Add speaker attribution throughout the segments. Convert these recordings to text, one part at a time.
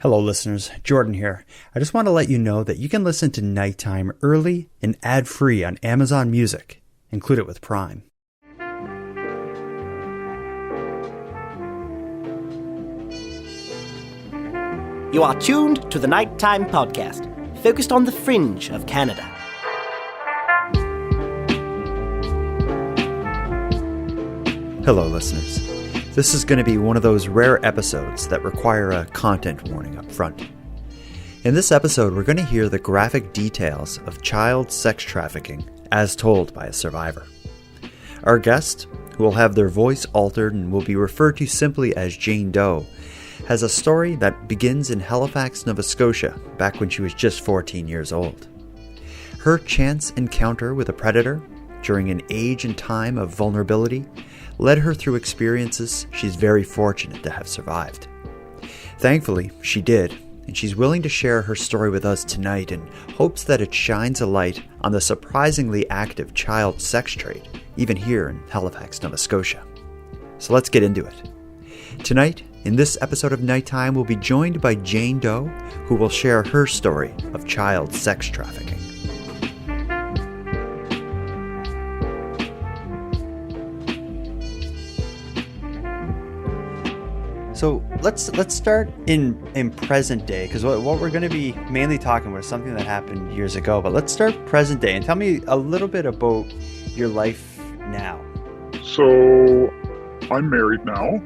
Speaker 1: Hello, listeners. Jordan here. I just want to let you know that you can listen to Nighttime early and ad-free on Amazon Music. Include it with Prime.
Speaker 2: You are tuned to the Nighttime Podcast, focused on the fringe of Canada.
Speaker 1: Hello, listeners. This is going to be one of those rare episodes that require a content warning up front. In this episode, we're going to hear the graphic details of child sex trafficking as told by a survivor. Our guest, who will have their voice altered and will be referred to simply as Jane Doe, has a story that begins in Halifax, Nova Scotia, back when she was just 14 years old. Her chance encounter with a predator during an age and time of vulnerability led her through experiences she's very fortunate to have survived. Thankfully, she did, and she's willing to share her story with us tonight in hopes that it shines a light on the surprisingly active child sex trade, even here in Halifax, Nova Scotia. So let's get into it. Tonight, in this episode of Nighttime, we'll be joined by Jane Doe, who will share her story of child sex trafficking. So let's start in present day, because what we're going to be mainly talking about is something that happened years ago. But let's start present day and tell me a little bit about your life now.
Speaker 3: So I'm married now.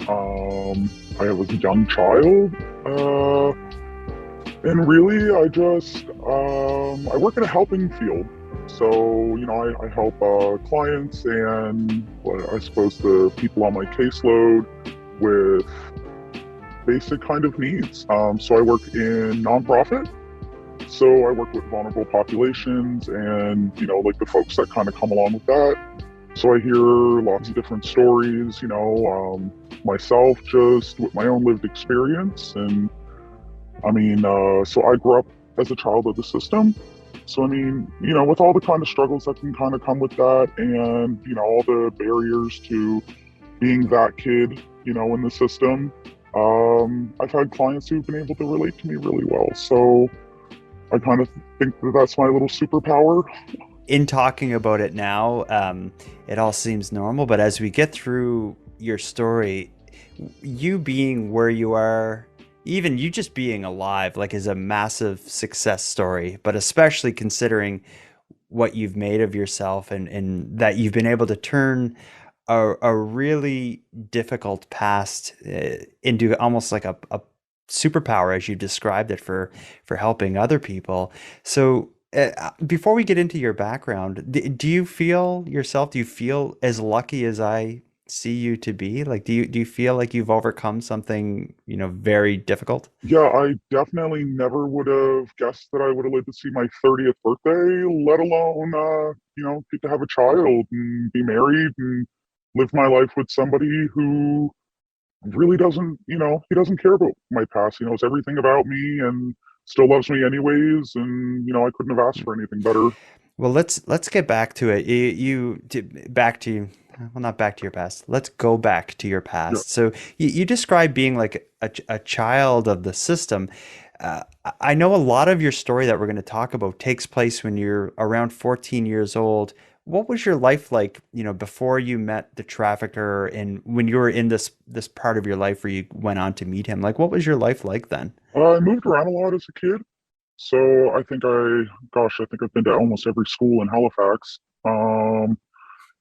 Speaker 3: I have a young child, and really I just I work in a helping field. So I help clients and I suppose the people on my caseload with basic kind of needs. So I work in nonprofit. So I work with vulnerable populations and, like the folks that kind of come along with that. So I hear lots of different stories, myself just with my own lived experience. And so I grew up as a child of the system. So, with all the kind of struggles that can kind of come with that and, all the barriers to being that kid, in the system, I've had clients who've been able to relate to me really well. So I kind of think that that's my little superpower.
Speaker 1: In talking about it now, it all seems normal, but as we get through your story, you being where you are, even you just being alive, is a massive success story, but especially considering what you've made of yourself and that you've been able to turn a really difficult past into almost like a superpower, as you described it, for helping other people. So before we get into your background, do you feel as lucky as I see you to be? Do you feel like you've overcome something, very difficult?
Speaker 3: Yeah, I definitely never would have guessed that I would have lived to see my 30th birthday, let alone, get to have a child and be married and live my life with somebody who really doesn't, he doesn't care about my past. He knows everything about me and still loves me anyways. And, I couldn't have asked for anything better.
Speaker 1: Well, let's get back to it. Not back to your past. Let's go back to your past. Yeah. So you describe being like a child of the system. I know a lot of your story that we're going to talk about takes place when you're around 14 years old. What was your life like, before you met the trafficker and when you were in this part of your life where you went on to meet him? What was your life like then?
Speaker 3: I moved around a lot as a kid. So I think I've been to almost every school in Halifax. And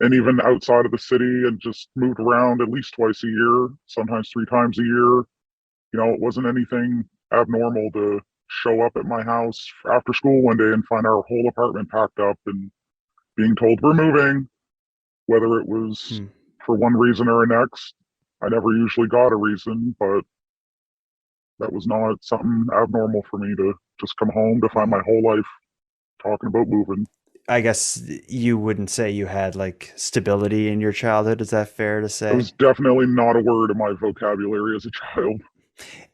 Speaker 3: even outside of the city, and just moved around at least twice a year, sometimes 3 times a year. It wasn't anything abnormal to show up at my house after school one day and find our whole apartment packed up and being told we're moving, whether it was for one reason or the next. I never usually got a reason, but that was not something abnormal for me to just come home to find my whole life talking about moving.
Speaker 1: I guess you wouldn't say you had stability in your childhood. Is that fair to say?
Speaker 3: It was definitely not a word in my vocabulary as a child.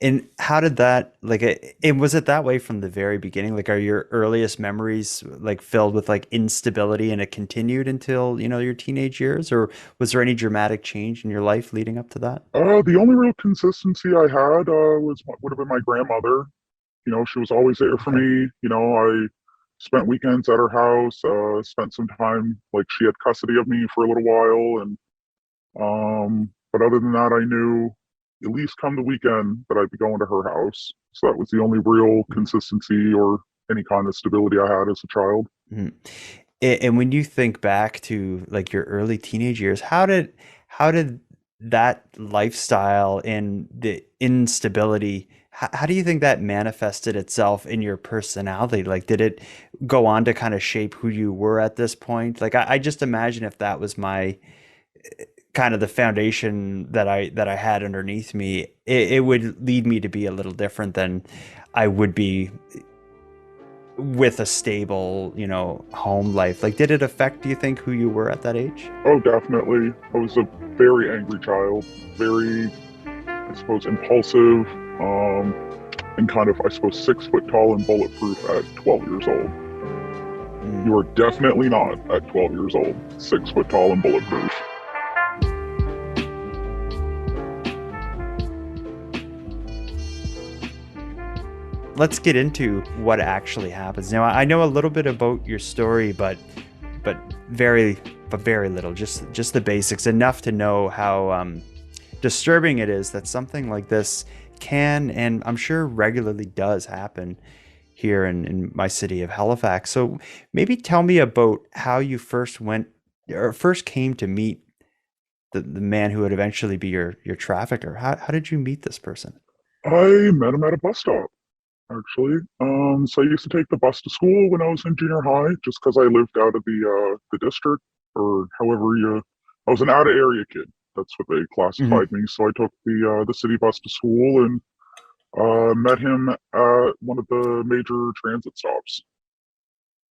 Speaker 1: And how did that like it was it that way from the very beginning? Like are your earliest memories like filled with like instability and it continued until, your teenage years, or was there any dramatic change in your life leading up to that?
Speaker 3: The only real consistency I had was what would have been my grandmother. She was always there for
Speaker 1: Okay.
Speaker 3: me. I spent weekends at her house, spent some time, like she had custody of me for a little while. And but other than that, I knew at least come the weekend that I'd be going to her house. So that was the only real consistency or any kind of stability I had as a child.
Speaker 1: Mhm. And when you think back to like your early teenage years, how did that lifestyle and the instability, how do you think that manifested itself in your personality? Like, did it go on to kind of shape who you were at this point? Like, I just imagine if that was my kind of the foundation that I had underneath me, it would lead me to be a little different than I would be with a stable, home life. Like, did it affect, do you think, who you were at that age?
Speaker 3: Oh, definitely. I was a very angry child, very, I suppose, impulsive, um, and kind of, I suppose, 6 foot tall and bulletproof at 12 years old.
Speaker 1: Mm.
Speaker 3: You are definitely not at 12 years old, 6 foot tall and bulletproof.
Speaker 1: Let's get into what actually happens. Now, I know a little bit about your story, but very very little. Just the basics, enough to know how disturbing it is that something like this can, and I'm sure regularly does happen here in my city of Halifax. So maybe tell me about how you first went or first came to meet the man who would eventually be your trafficker. How did you meet this person?
Speaker 3: I met him at a bus stop, actually. So I used to take the bus to school when I was in junior high, just because I lived out of the district, or however you. I was an out of area kid. That's what they
Speaker 1: Hmm.
Speaker 3: classified me. So I took the city bus to school and met him at one of the major transit stops.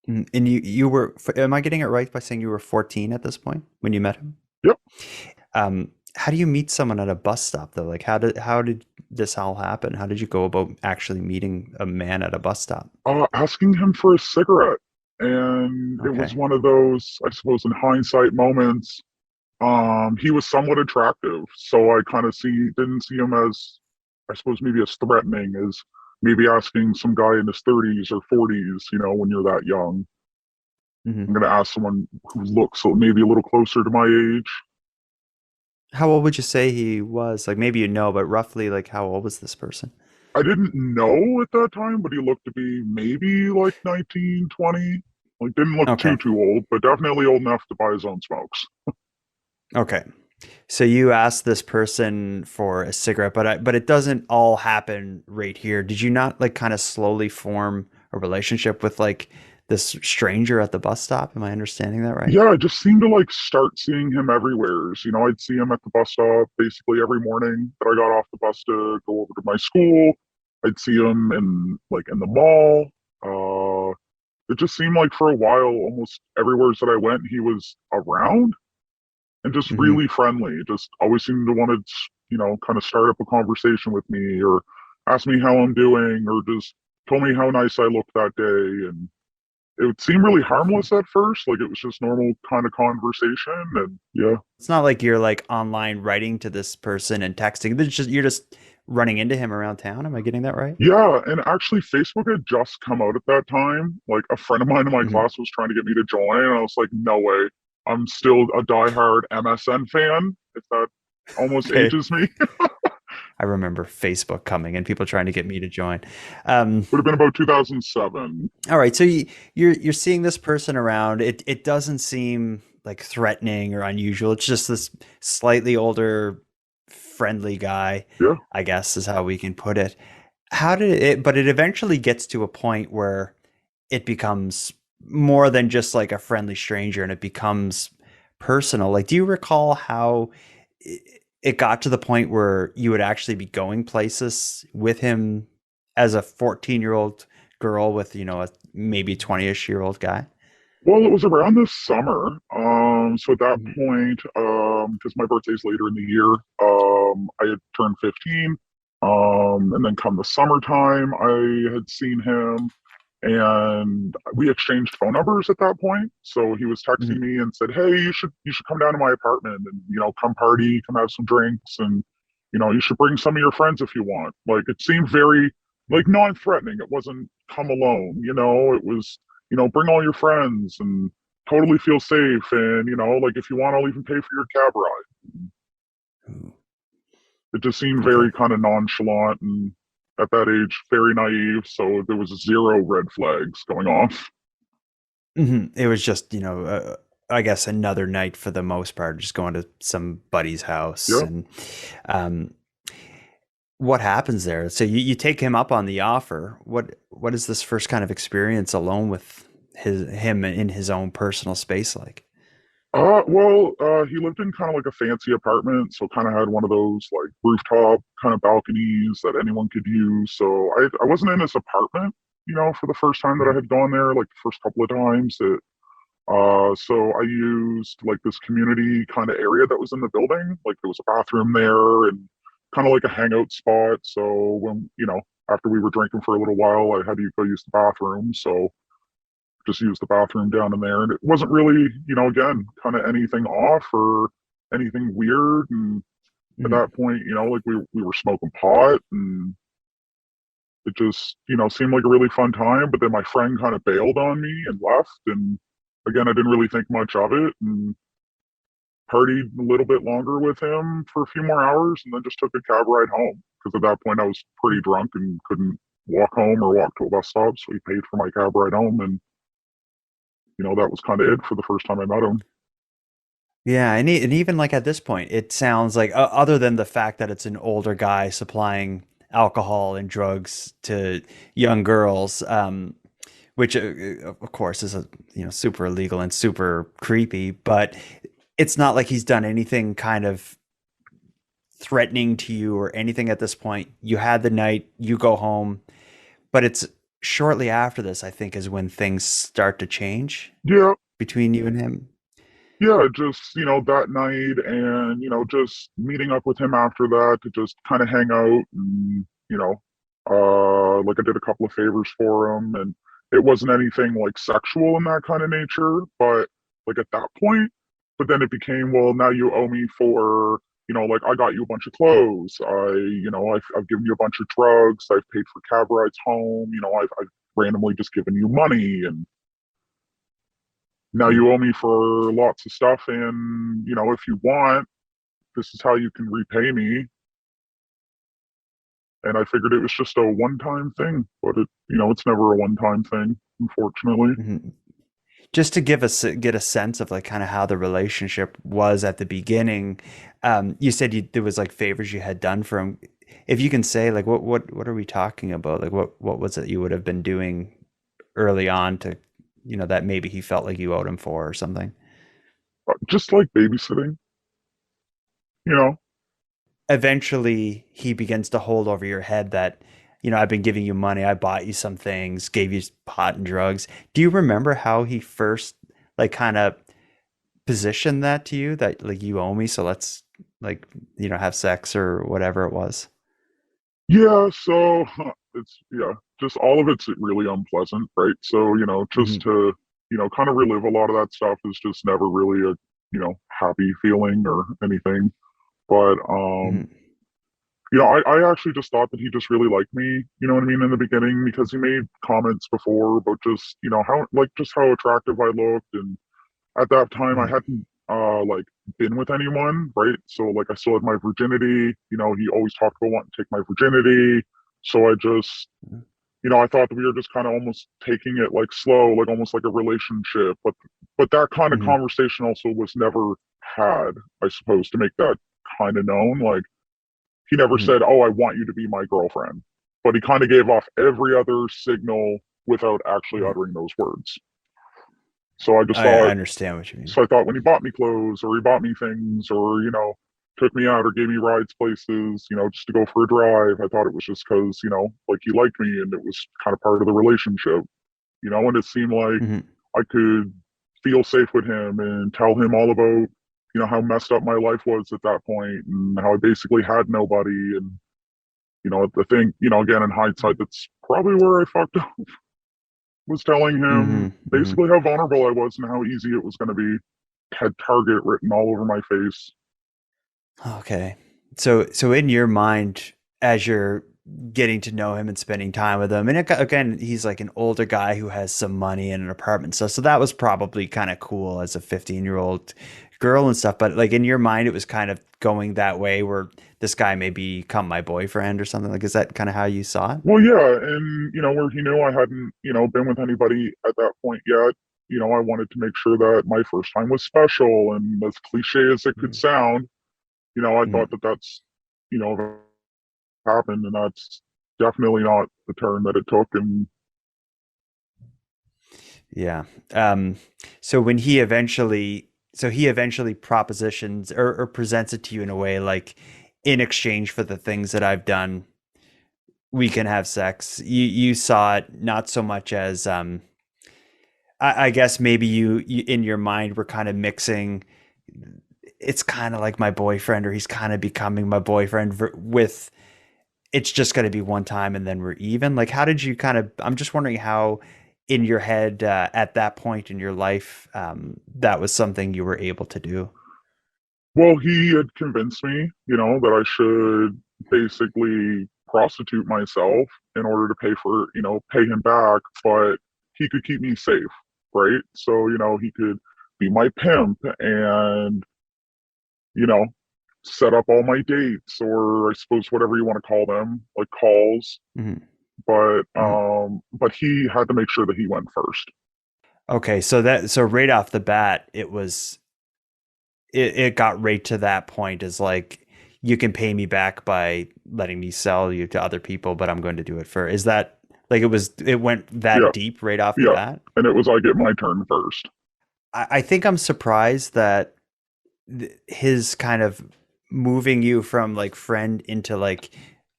Speaker 1: And you were, am I getting it right by saying you were 14 at this point when you met him?
Speaker 3: Yep.
Speaker 1: How do you meet someone at a bus stop though? Like how did this all happen? How did you go about actually meeting a man at a bus stop?
Speaker 3: Asking him for a cigarette, and it was
Speaker 1: Okay.
Speaker 3: one of those, I suppose, in hindsight moments. He was somewhat attractive, so I kind of didn't see him as, I suppose, maybe as threatening as maybe asking some guy in his 30s or 40s. When you're that young,
Speaker 1: Hmm.
Speaker 3: I'm gonna ask someone who looks maybe a little closer to my age.
Speaker 1: How old would you say he was? Like maybe but roughly like how old was this person?
Speaker 3: I didn't know at that time, but he looked to be maybe like 19, 20. Like didn't look
Speaker 1: Okay.
Speaker 3: too old, but definitely old enough to buy his own smokes.
Speaker 1: Okay. So you asked this person for a cigarette, but it doesn't all happen right here. Did you not like kind of slowly form a relationship with like this stranger at the bus stop? Am I understanding that right?
Speaker 3: Yeah, I just seemed to like start seeing him everywhere. I'd see him at the bus stop basically every morning that I got off the bus to go over to my school. I'd see him in the mall. It just seemed like for a while, almost everywhere that I went, he was around and just
Speaker 1: Hmm.
Speaker 3: really friendly. Just always seemed to want to, kind of start up a conversation with me or ask me how I'm doing or just told me how nice I looked that day. And it would seem really harmless at first, like it was just normal kind of conversation. And yeah,
Speaker 1: It's not like you're like online writing to this person and texting. You're just running into him around town. Am I getting that right?
Speaker 3: yeah. And actually, Facebook had just come out at that time. Like a friend of mine in my
Speaker 1: Hmm.
Speaker 3: class was trying to get me to join, and I was like, no way. I'm still a diehard MSN fan, if that almost
Speaker 1: Okay.
Speaker 3: ages me.
Speaker 1: I remember Facebook coming and people trying to get me to join. Um,
Speaker 3: Would have been about 2007.
Speaker 1: all right, so you're seeing this person around. It doesn't seem like threatening or unusual. It's just this slightly older, friendly guy,
Speaker 3: Yeah.
Speaker 1: I guess is how we can put it. How did it? But it eventually gets to a point where it becomes more than just like a friendly stranger, and it becomes personal. Like, do you recall how it got to the point where you would actually be going places with him as a 14-year-old girl with, a maybe 20-ish-year-old guy?
Speaker 3: Well, it was around this summer. So at that
Speaker 1: Mhm.
Speaker 3: point, because my birthday's later in the year, I had turned 15. And then come the summertime, I had seen him and we exchanged phone numbers at that point. So he was texting
Speaker 1: Mhm.
Speaker 3: me and said, "Hey, you should come down to my apartment and come party, come have some drinks, and you should bring some of your friends if you want." Like it seemed very like non-threatening. It wasn't come alone. It was bring all your friends and totally feel safe. And like if you want, I'll even pay for your cab ride.
Speaker 1: Ooh,
Speaker 3: It just seemed
Speaker 1: okay.
Speaker 3: very kind of nonchalant and at that age very naive. So there was zero red flags going off.
Speaker 1: It was just, I guess another night for the most part, just going to some buddy's house.
Speaker 3: Yeah.
Speaker 1: And um, what happens there? So you take him up on the offer. What is this first kind of experience alone with him in his own personal space like?
Speaker 3: He lived in kind of like a fancy apartment, so kind of had one of those like rooftop kind of balconies that anyone could use. So I wasn't in his apartment, for the first time that I
Speaker 1: Mhm.
Speaker 3: had gone there, like the first couple of times. So I used like this community kind of area that was in the building. Like there was a bathroom there and kind of like a hangout spot. So when, after we were drinking for a little while, I had to go use the bathroom. So just use the bathroom down in there. And it wasn't really, again, kind of anything off or anything weird. And at
Speaker 1: Mhm.
Speaker 3: that point, like we were smoking pot and it just, seemed like a really fun time. But then my friend kind of bailed on me and left. And again, I didn't really think much of it and partied a little bit longer with him for a few more hours and then just took a cab ride home. Because at that point I was pretty drunk and couldn't walk home or walk to a bus stop. So he paid for my cab ride home and that was kind of it for the first time I met him.
Speaker 1: Yeah, and even like at this point, it sounds like other than the fact that it's an older guy supplying alcohol and drugs to young girls, which of course is super illegal and super creepy, but it's not like he's done anything kind of threatening to you or anything at this point. You had the night, you go home, but it's shortly after this, I think, is when things start to change
Speaker 3: Yeah,
Speaker 1: between you and him.
Speaker 3: yeah, just, that night and, just meeting up with him after that to just kind of hang out and, like I did a couple of favors for him and it wasn't anything like sexual in that kind of nature, but like at that point, but then it became, well, now you owe me for, like I got you a bunch of clothes. I've given you a bunch of drugs. I've paid for cab rides home. I've randomly just given you money and now
Speaker 1: Hmm.
Speaker 3: you owe me for lots of stuff and if you want this is how you can repay me. And I figured it was just a one-time thing, but it's never a one-time thing, unfortunately.
Speaker 1: Hmm. Just to get a sense of like kind of how the relationship was at the beginning. You said there was like favors you had done for him. If you can say like what are we talking about? Like what was it you would have been doing early on to that maybe he felt like you owed him for or something?
Speaker 3: Just like babysitting, you know
Speaker 1: Eventually he begins to hold over your head that I've been giving you money, I bought you some things, gave you pot and drugs. Do you remember how he first like kind of positioned that to you, that like you owe me, so let's like have sex or whatever it was?
Speaker 3: yeah. So it's yeah, just all of it's really unpleasant, right? So just
Speaker 1: Hmm.
Speaker 3: to kind of relive a lot of that stuff is just never really a happy feeling or anything. But
Speaker 1: Hmm.
Speaker 3: I actually just thought that he just really liked me, you know what I mean, in the beginning because he made comments before about just, how like just how attractive I looked. And at that time I
Speaker 1: Hmm.
Speaker 3: hadn't like been with anyone, right? So like I still had my virginity, he always talked about wanting to take my virginity. So I just I thought that we were just kind of almost taking it like slow, like almost like a relationship. But that kind of
Speaker 1: Hmm.
Speaker 3: conversation also was never had, I suppose, to make that kind of known. Like he never
Speaker 1: Hmm.
Speaker 3: said, "Oh, I want you to be my girlfriend," but he kind of gave off every other signal without actually
Speaker 1: Hmm.
Speaker 3: uttering those words. So I just
Speaker 1: I
Speaker 3: thought,
Speaker 1: understand what you mean.
Speaker 3: so I thought when he bought me clothes or he bought me things or took me out or gave me rides places, just to go for a drive, I thought it was just because like he liked me and it was kind of part of the relationship, and it seemed like
Speaker 1: Hmm.
Speaker 3: I could feel safe with him and tell him all about how messed up my life was at that point and how I basically had nobody and The thing, again, in hindsight, that's probably where I fucked up, was telling
Speaker 1: Mm-hmm.
Speaker 3: him
Speaker 1: Mm-hmm.
Speaker 3: basically how vulnerable I was and how easy it was going to be. Had Target written all over my face.
Speaker 1: Okay. So in your mind, as you're getting to know him and spending time with him, and again, he's like an older guy who has some money and an apartment stuff. So that was probably kind of cool as a 15-year-old girl and stuff. But like in your mind, it was kind of going that way where this guy may become my boyfriend or something. Like, is that kind of how you saw it?
Speaker 3: Well, yeah, and where he knew I hadn't, been with anybody at that point yet. I wanted to make sure that my first time was special, and as cliche as it could sound, I
Speaker 1: Mm-hmm.
Speaker 3: thought that that's, happened, and that's definitely not the turn that it took. And
Speaker 1: Yeah. Um, so when he eventually propositions or presents it to you in a way like, in exchange for the things that I've done, we can have sex. You saw it not so much as I guess maybe you in your mind were kind of mixing. It's kind of like my boyfriend, or he's kind of becoming my boyfriend with. It's just going to be one time, and then we're even. Like, how did you kind of? I'm just wondering how, in your head, at that point in your life, that was something you were able to do.
Speaker 3: well, he had convinced me, that I should basically prostitute myself in order to pay him back, but he could keep me safe, right? So, he could be my pimp and, you know, set up all my dates, or I suppose whatever you want to call them, like calls.
Speaker 1: Mm-hmm.
Speaker 3: But he had to make sure that he went first.
Speaker 1: Okay, so right off the bat, it got right to that point as like, you can pay me back by letting me sell you to other people, but I'm going to do it for. Is that like it went
Speaker 3: Yeah,
Speaker 1: that deep right off the
Speaker 3: yeah.
Speaker 1: bat?
Speaker 3: And it was I get my turn first.
Speaker 1: I think I'm surprised that his kind of moving you from like friend into like,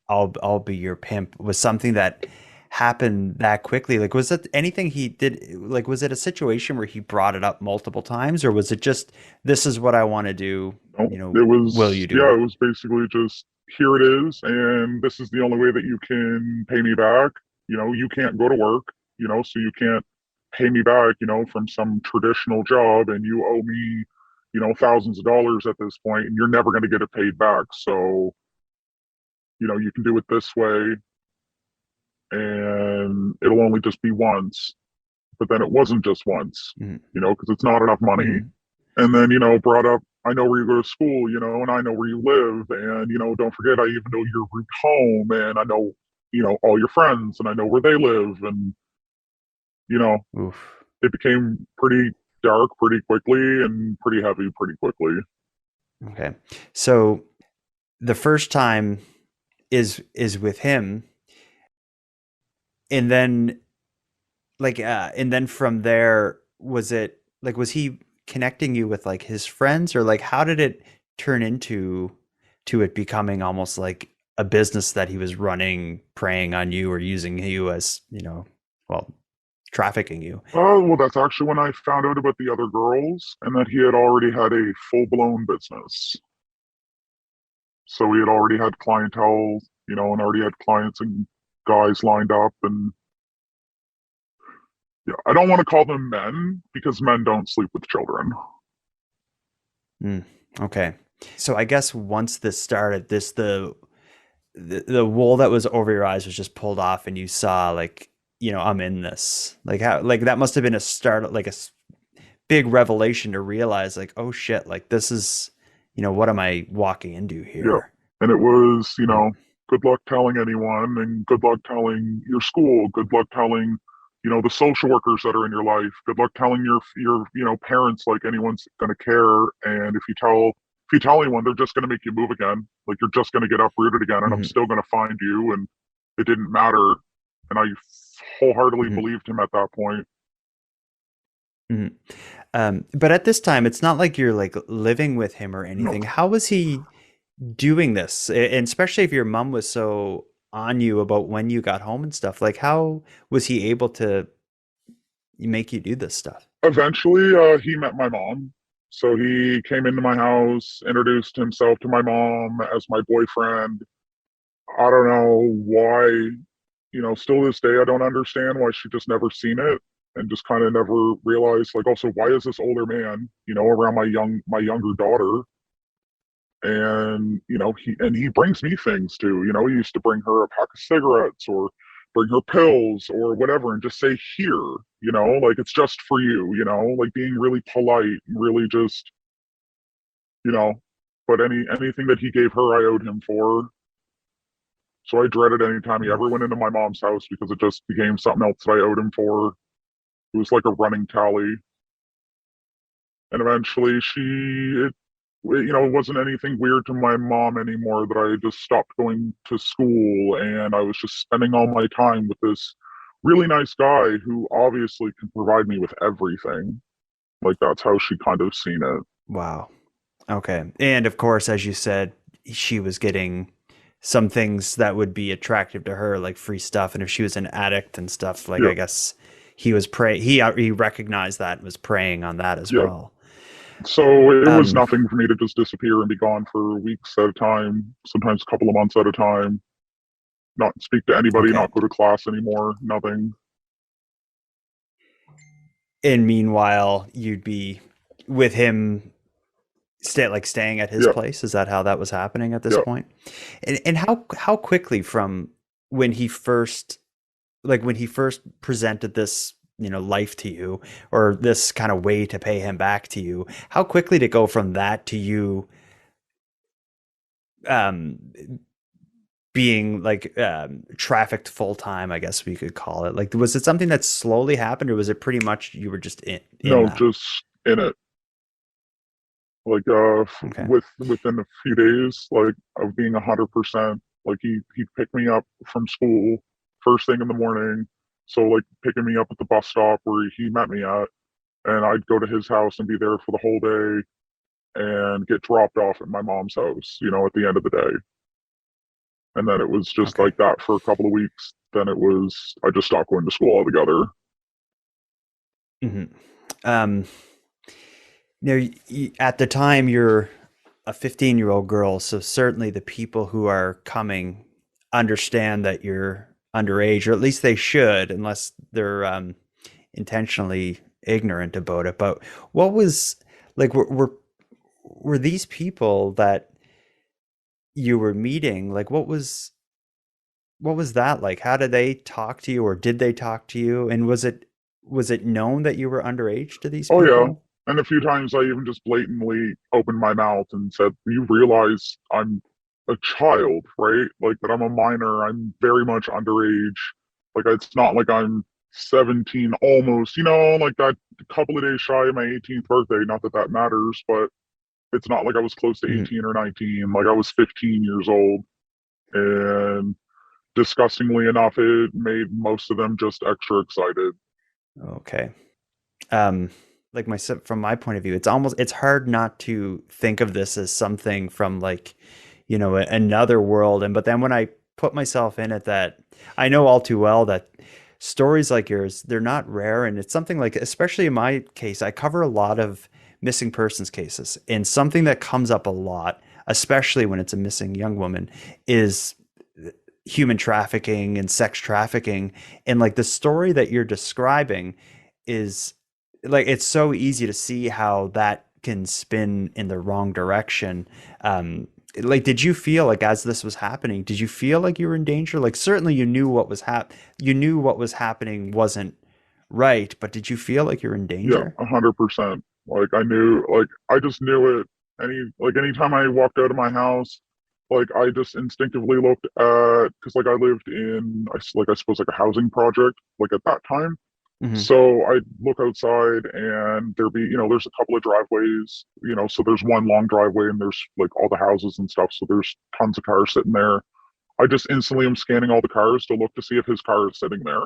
Speaker 1: I'll be your pimp was something that happened that quickly. Like, was it anything he did? Like, was it a situation where he brought it up multiple times, or was it just, this is what I want to do?
Speaker 3: No,
Speaker 1: Will you do
Speaker 3: yeah,
Speaker 1: it?
Speaker 3: it was basically just, here it is, and this is the only way that you can pay me back. You can't go to work, so you can't pay me back, from some traditional job, and you owe me, thousands of dollars at this point, and you're never going to get it paid back. So, you can do it this way, and it'll only just be once. But then it wasn't just once,
Speaker 1: Mm-hmm.
Speaker 3: because it's not enough money.
Speaker 1: Mm-hmm.
Speaker 3: And then, brought up, I know where you go to school, and I know where you live. And, don't forget, I even know your route home, and I know, all your friends, and I know where they live. And, you know,
Speaker 1: Oof.
Speaker 3: it became pretty dark pretty quickly and pretty heavy pretty quickly.
Speaker 1: Okay. So the first time is with him, and then and then from there, was it like, was he connecting you with like his friends, or like how did it turn into to it becoming almost like a business that he was running, preying on you or using you as, well, trafficking you?
Speaker 3: Oh, well, that's actually when I found out about the other girls and that he had already had a full blown business. So he had already had clientele, and already had clients and guys lined up. And yeah, I don't want to call them men because men don't sleep with children.
Speaker 1: Mm, okay. So I guess once this started, the wool that was over your eyes was just pulled off, and you saw like, I'm in this. Like, how, like that must have been a start, like big revelation to realize like, oh shit, like this is, what am I walking into
Speaker 3: Yeah.
Speaker 1: here?
Speaker 3: And it was,
Speaker 1: Mm,
Speaker 3: good luck telling anyone, and good luck telling your school, good luck telling, the social workers that are in your life, good luck telling your, parents, like anyone's going to care. And if you tell anyone, they're just going to make you move again. Like you're just going to get uprooted again, and I'm
Speaker 1: mhm,
Speaker 3: still going to find you. And it didn't matter. And I wholeheartedly
Speaker 1: mhm,
Speaker 3: believed him at that point.
Speaker 1: mhm. But at this time, it's not like you're like living with him or
Speaker 3: No,
Speaker 1: anything. How was he doing this? And especially if your mom was so on you about when you got home and stuff, like how was he able to make you do this stuff?
Speaker 3: eventually, he met my mom. So he came into my house, introduced himself to my mom as my boyfriend. I don't know why, still this day, I don't understand why she just never seen it and just kind of never realized, like, also, why is this older man, around my younger daughter? And, he brings me things too. He used to bring her a pack of cigarettes or bring her pills or whatever and just say, here, like it's just for you, like being really polite, really just, you know, but anything that he gave her, I owed him for. So I dreaded any time he
Speaker 1: Mm.
Speaker 3: ever went into my mom's house because it just became something else that I owed him for. It was like a running tally. And eventually it wasn't anything weird to my mom anymore that I just stopped going to school and I was just spending all my time with this really nice guy who obviously can provide me with everything. Like that's how she kind of seen it.
Speaker 1: Wow. Okay. And of course, as you said, she was getting some things that would be attractive to her, like free stuff. And if she was an addict and stuff, like
Speaker 3: Yeah,
Speaker 1: I guess he recognized that and was preying on that as
Speaker 3: yeah.
Speaker 1: well.
Speaker 3: So it was
Speaker 1: Um,
Speaker 3: nothing for me to just disappear and be gone for weeks at a time, sometimes a couple of months at a time, not speak to anybody,
Speaker 1: okay.
Speaker 3: not go to class anymore, nothing.
Speaker 1: And meanwhile, you'd be with him staying at his
Speaker 3: Yeah,
Speaker 1: place. Is that how that was happening at this
Speaker 3: yeah.
Speaker 1: point? And how quickly from when he first when he first presented this, life to you, or this kind of way to pay him back to you, how quickly to go from that to you um being trafficked full time, I guess we could call it. Like, was it something that slowly happened, or was it pretty much you were just in
Speaker 3: No,
Speaker 1: that?
Speaker 3: just in it. Like
Speaker 1: Okay.
Speaker 3: within a few days, like of being 100%. Like he'd pick me up from school first thing in the morning. So like picking me up at the bus stop where he met me at, and I'd go to his house and be there for the whole day and get dropped off at my mom's house, at the end of the day. And then it was just
Speaker 1: Okay.
Speaker 3: like that for a couple of weeks. Then I just stopped going to school altogether.
Speaker 1: Hmm. Um, at the time, you're a 15-year-old girl, so certainly the people who are coming understand that you're underage, or at least they should, unless they're intentionally ignorant about it. But what was like, were these people that you were meeting, like, what was that like? How did they talk to you, or did they talk to you? And was it known that you were underage to these
Speaker 3: Oh yeah.
Speaker 1: people?
Speaker 3: And a few times I even just blatantly opened my mouth and said, "You realize I'm a child, right? Like that I'm a minor. I'm very much underage. Like it's not like I'm 17 almost, like that couple of days shy of my 18th birthday. Not that that matters, but it's not like I was close to
Speaker 1: Mhm.
Speaker 3: 18 or 19. Like I was 15 years old. And disgustingly enough, it made most of them just extra excited.
Speaker 1: Okay. um from my point of view, it's hard not to think of this as something from, like, another world. But then when I put myself in it, that I know all too well that stories like yours, they're not rare. And it's something, like, especially in my case, I cover a lot of missing persons cases, and something that comes up a lot, especially when it's a missing young woman, is human trafficking and sex trafficking. And like the story that you're describing is, like, it's so easy to see how that can spin in the wrong direction. Like, did you feel like, as this was happening, did you feel like you were in danger? Like, certainly you knew what was happening wasn't right, but did you feel like you're in
Speaker 3: Yeah,
Speaker 1: danger?
Speaker 3: 100%. Like I knew, like I just knew it. Anytime I walked out of my house, like I just instinctively looked at, because like I lived in, I suppose like a housing project, like at that time.
Speaker 1: Hmm.
Speaker 3: So I'd look outside and there'd be, there's a couple of driveways, so there's one long driveway and there's like all the houses and stuff. So there's tons of cars sitting there. I just instantly am scanning all the cars to look to see if his car is sitting there,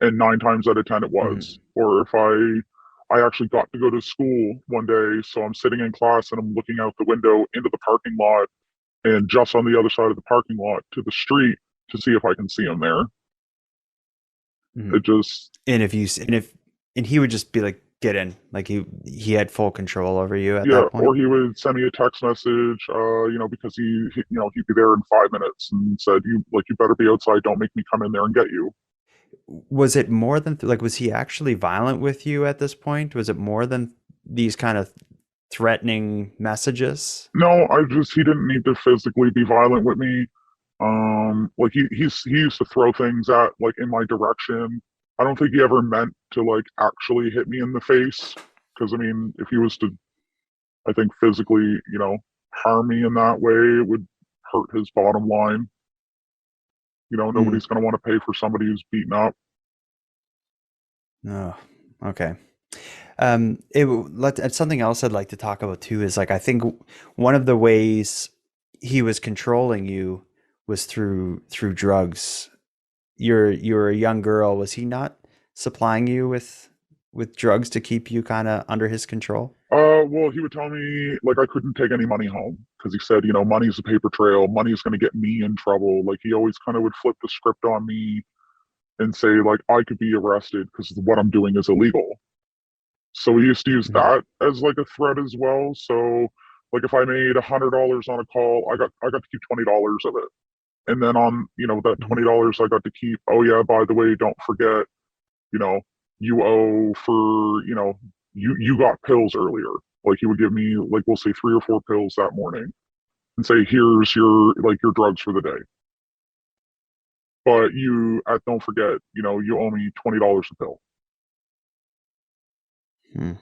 Speaker 3: and 9 times out of 10 it was.
Speaker 1: Hmm.
Speaker 3: Or if I actually got to go to school one day, so I'm sitting in class and I'm looking out the window into the parking lot, and just on the other side of the parking lot to the street to see if I can see him there.
Speaker 1: Hmm.
Speaker 3: It just
Speaker 1: And if you and if and he would just be like get in. Like he had full control over you at
Speaker 3: Yeah,
Speaker 1: that
Speaker 3: or
Speaker 1: point.
Speaker 3: he would send me a text message, because he'd be there in 5 minutes and said, you better be outside. Don't make me come in there and get you.
Speaker 1: Was it more than like was he actually violent with you at this point? Was it more than these kind of threatening messages?
Speaker 3: No, he didn't need to physically be violent with me. Like he used to throw things at like in my direction. I don't think he ever meant to like actually hit me in the face. Because I mean, if he was to, I think physically, harm me in that way, it would hurt his bottom line.
Speaker 1: Hmm.
Speaker 3: Nobody's going to want to pay for somebody who's beaten up.
Speaker 1: Oh, okay. It's something else I'd like to talk about too is like I think one of the ways he was controlling you was through drugs. You're a young girl. Was he not supplying you with drugs to keep you kind of under his control?
Speaker 3: Well, he would tell me like I couldn't take any money home because he said, money's a paper trail. Money's going to get me in trouble. Like he always kind of would flip the script on me and say like I could be arrested because what I'm doing is illegal. So he used to use
Speaker 1: Mhm.
Speaker 3: that as like a threat as well. So like if I made $100 on a call, I got to keep $20 of it. And then on, that
Speaker 1: Mhm.
Speaker 3: $20 I got to keep, oh yeah, by the way, don't forget, you know, you owe for, you got pills earlier. Like he would give me like we'll say 3 or 4 pills that morning and say, here's your drugs for the day. But don't forget, you owe me $20 a pill.
Speaker 1: Hmm.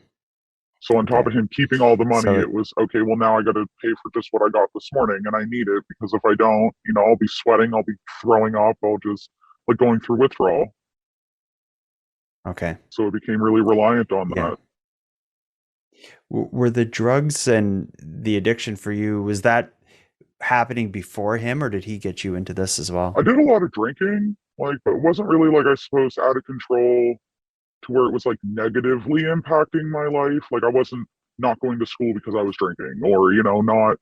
Speaker 3: So on top
Speaker 1: Okay.
Speaker 3: of him keeping all the money,
Speaker 1: So
Speaker 3: it was okay. Well, now I got to pay for just what I got this morning, and I need it because if I don't, I'll be sweating, I'll be throwing up, I'll just like going through withdrawal.
Speaker 1: okay.
Speaker 3: So it became really reliant on
Speaker 1: Yeah.
Speaker 3: that.
Speaker 1: Were the drugs and the addiction for you, was that happening before him or did he get you into this as well?
Speaker 3: I did a lot of drinking, like, but it wasn't really like I suppose out of control to where it was like negatively impacting my life. Like I wasn't not going to school because I was drinking, or not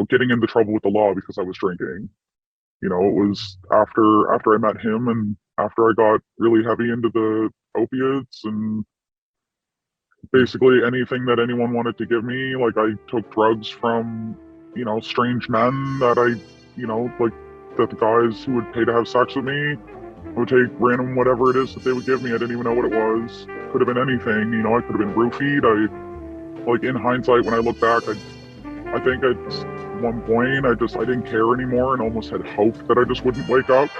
Speaker 3: getting into trouble with the law because I was drinking. It was after I met him and after I got really heavy into the opiates and
Speaker 1: Hmm.
Speaker 3: basically anything that anyone wanted to give me. Like I took drugs from, strange men that like that the guys who would pay to have sex with me. I would take random whatever it is that they would give me. I didn't even know what it was. Could have been anything. I could have been roofied. Like in hindsight, when I look back, I think at one point I didn't care anymore and almost had hope that I just wouldn't wake up.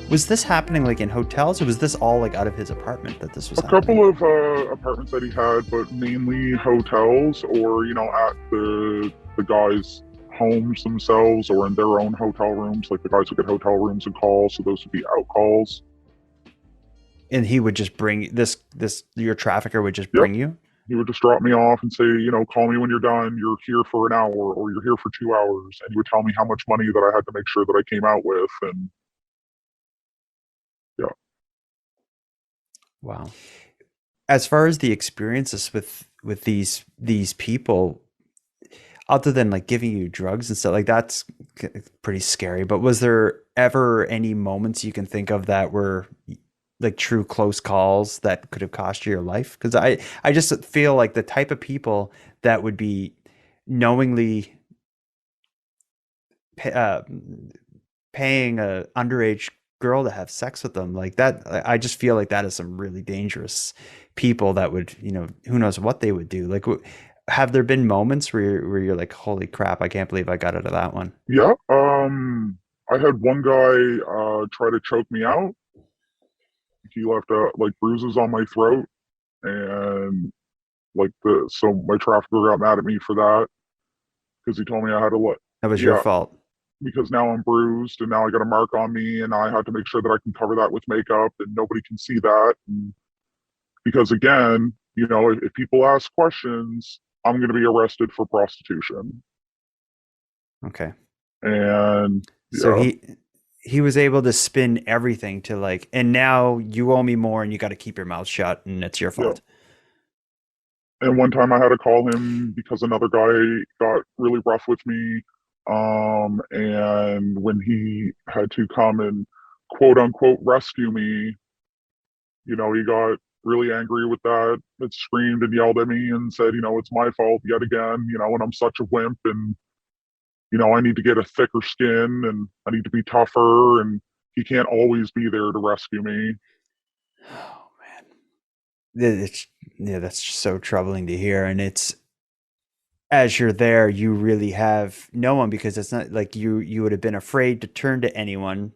Speaker 1: Was this happening like in hotels or was this all like out of his apartment that this was
Speaker 3: A
Speaker 1: happening?
Speaker 3: couple of apartments that he had, but mainly hotels or at the guys' homes themselves or in their own hotel rooms. Like the guys would get hotel rooms and calls, so those would be out calls.
Speaker 1: And he would just bring this your trafficker would just
Speaker 3: Yep,
Speaker 1: bring you?
Speaker 3: he would just drop me off and say, call me when you're done. You're here for an hour or you're here for 2 hours, and he would tell me how much money that I had to make sure that I came out with, and yeah.
Speaker 1: Wow. As far as the experiences with these people, other than like giving you drugs and stuff like that's pretty scary, but was there ever any moments you can think of that were like true close calls that could have cost you your life? Because I just feel like the type of people that would be knowingly pay, paying a underage girl to have sex with them like that, I just feel like that is some really dangerous people that would, who knows what they would do. Like have there been moments where you're like, holy crap, I can't believe I got out of that one?
Speaker 3: Yeah. I had one guy try to choke me out. He left like bruises on my throat, and so my trafficker got mad at me for that because he told me I had to let.
Speaker 1: That was your
Speaker 3: Yeah,
Speaker 1: fault.
Speaker 3: because now I'm bruised and now I got a mark on me, and I had to make sure that I can cover that with makeup and nobody can see that. And because again, if people ask questions, I'm going to be arrested for prostitution.
Speaker 1: Okay.
Speaker 3: And
Speaker 1: So
Speaker 3: yeah,
Speaker 1: he was able to spin everything to like, and now you owe me more and you got to keep your mouth shut and it's your
Speaker 3: yeah.
Speaker 1: fault.
Speaker 3: And one time I had to call him because another guy got really rough with me. And when he had to come and quote unquote rescue me, he got really angry with that. It screamed and yelled at me and said, it's my fault yet again, and I'm such a wimp and, I need to get a thicker skin and I need to be tougher and he can't always be there to rescue me.
Speaker 1: Oh man, it's yeah, that's so troubling to hear, and it's as you're there, you really have no one because it's not like you would have been afraid to turn to anyone.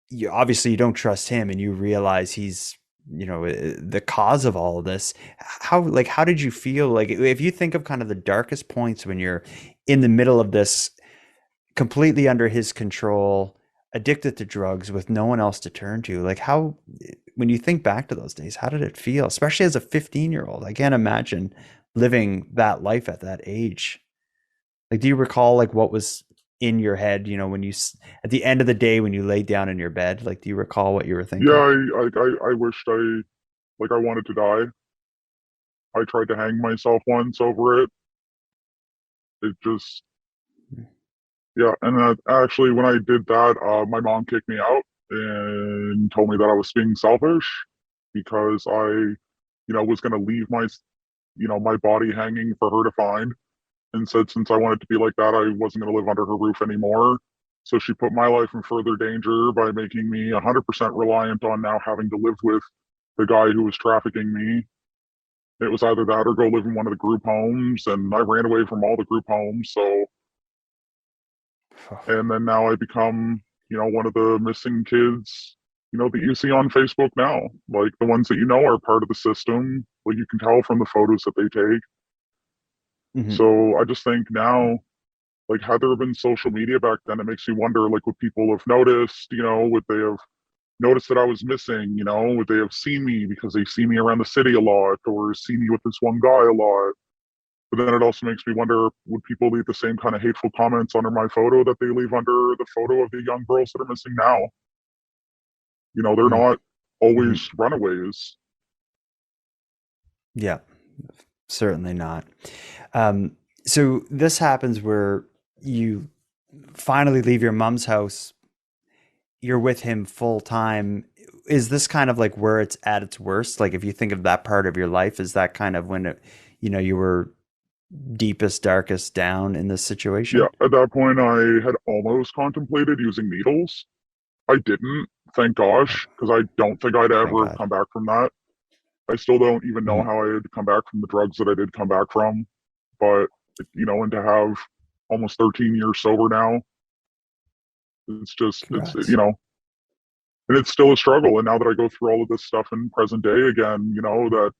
Speaker 1: You obviously you don't trust him, and you realize he's the cause of all of this. How did you feel? Like if you think of kind of the darkest points when you're in the middle of this, completely under his control, addicted to drugs with no one else to turn to, like how when you think back to those days, how did it feel, especially as a 15-year-old? I can't imagine living that life at that age. Like, do you recall like what was in your head, when at the end of the day when you laid down in your bed, like do you recall what you were
Speaker 3: Yeah,
Speaker 1: thinking?
Speaker 3: I wished I wanted to die. I tried to hang myself once over it. It just, yeah. And actually, when I did that, my mom kicked me out and told me that I was being selfish because was going to leave my body hanging for her to find. And said since I wanted to be like that, I wasn't going to live under her roof anymore. So she put my life in further danger by making me 100% reliant on now having to live with the guy who was trafficking me. It was either that or go live in one of the group homes, and I ran away from all the group homes. So, and then now I become, one of the missing kids, that you see on Facebook now, like the ones that are part of the system. Like you can tell from the photos that they take.
Speaker 1: Hmm.
Speaker 3: So I just think now, like, had there been social media back then, it makes me wonder, like, would people have noticed? Would they have noticed that I was missing? Would they have seen me because they see me around the city a lot, or see me with this one guy a lot? But then it also makes me wonder, would people leave the same kind of hateful comments under my photo that they leave under the photo of the young girls that are missing now? They're not
Speaker 1: Hmm.
Speaker 3: always runaways.
Speaker 1: Yeah, certainly not. Um, so this happens where you finally leave your mom's house. You're with him full time. Is this kind of like where it's at its worst? Like if you think of that part of your life, is that kind of when you were deepest, darkest down in this
Speaker 3: Yeah,
Speaker 1: situation?
Speaker 3: at that point, I had almost contemplated using needles. I didn't, thank
Speaker 1: Oh,
Speaker 3: gosh, because I don't think I'd
Speaker 1: thank
Speaker 3: ever have
Speaker 1: God.
Speaker 3: come back from that. I still don't even know
Speaker 1: Mhm.
Speaker 3: how I had come back from the drugs that I did come back from. But, and to have almost 13 years sober now, it's just,
Speaker 1: Congrats.
Speaker 3: and it's still a struggle. And now that I go through all of this stuff in present day again, that,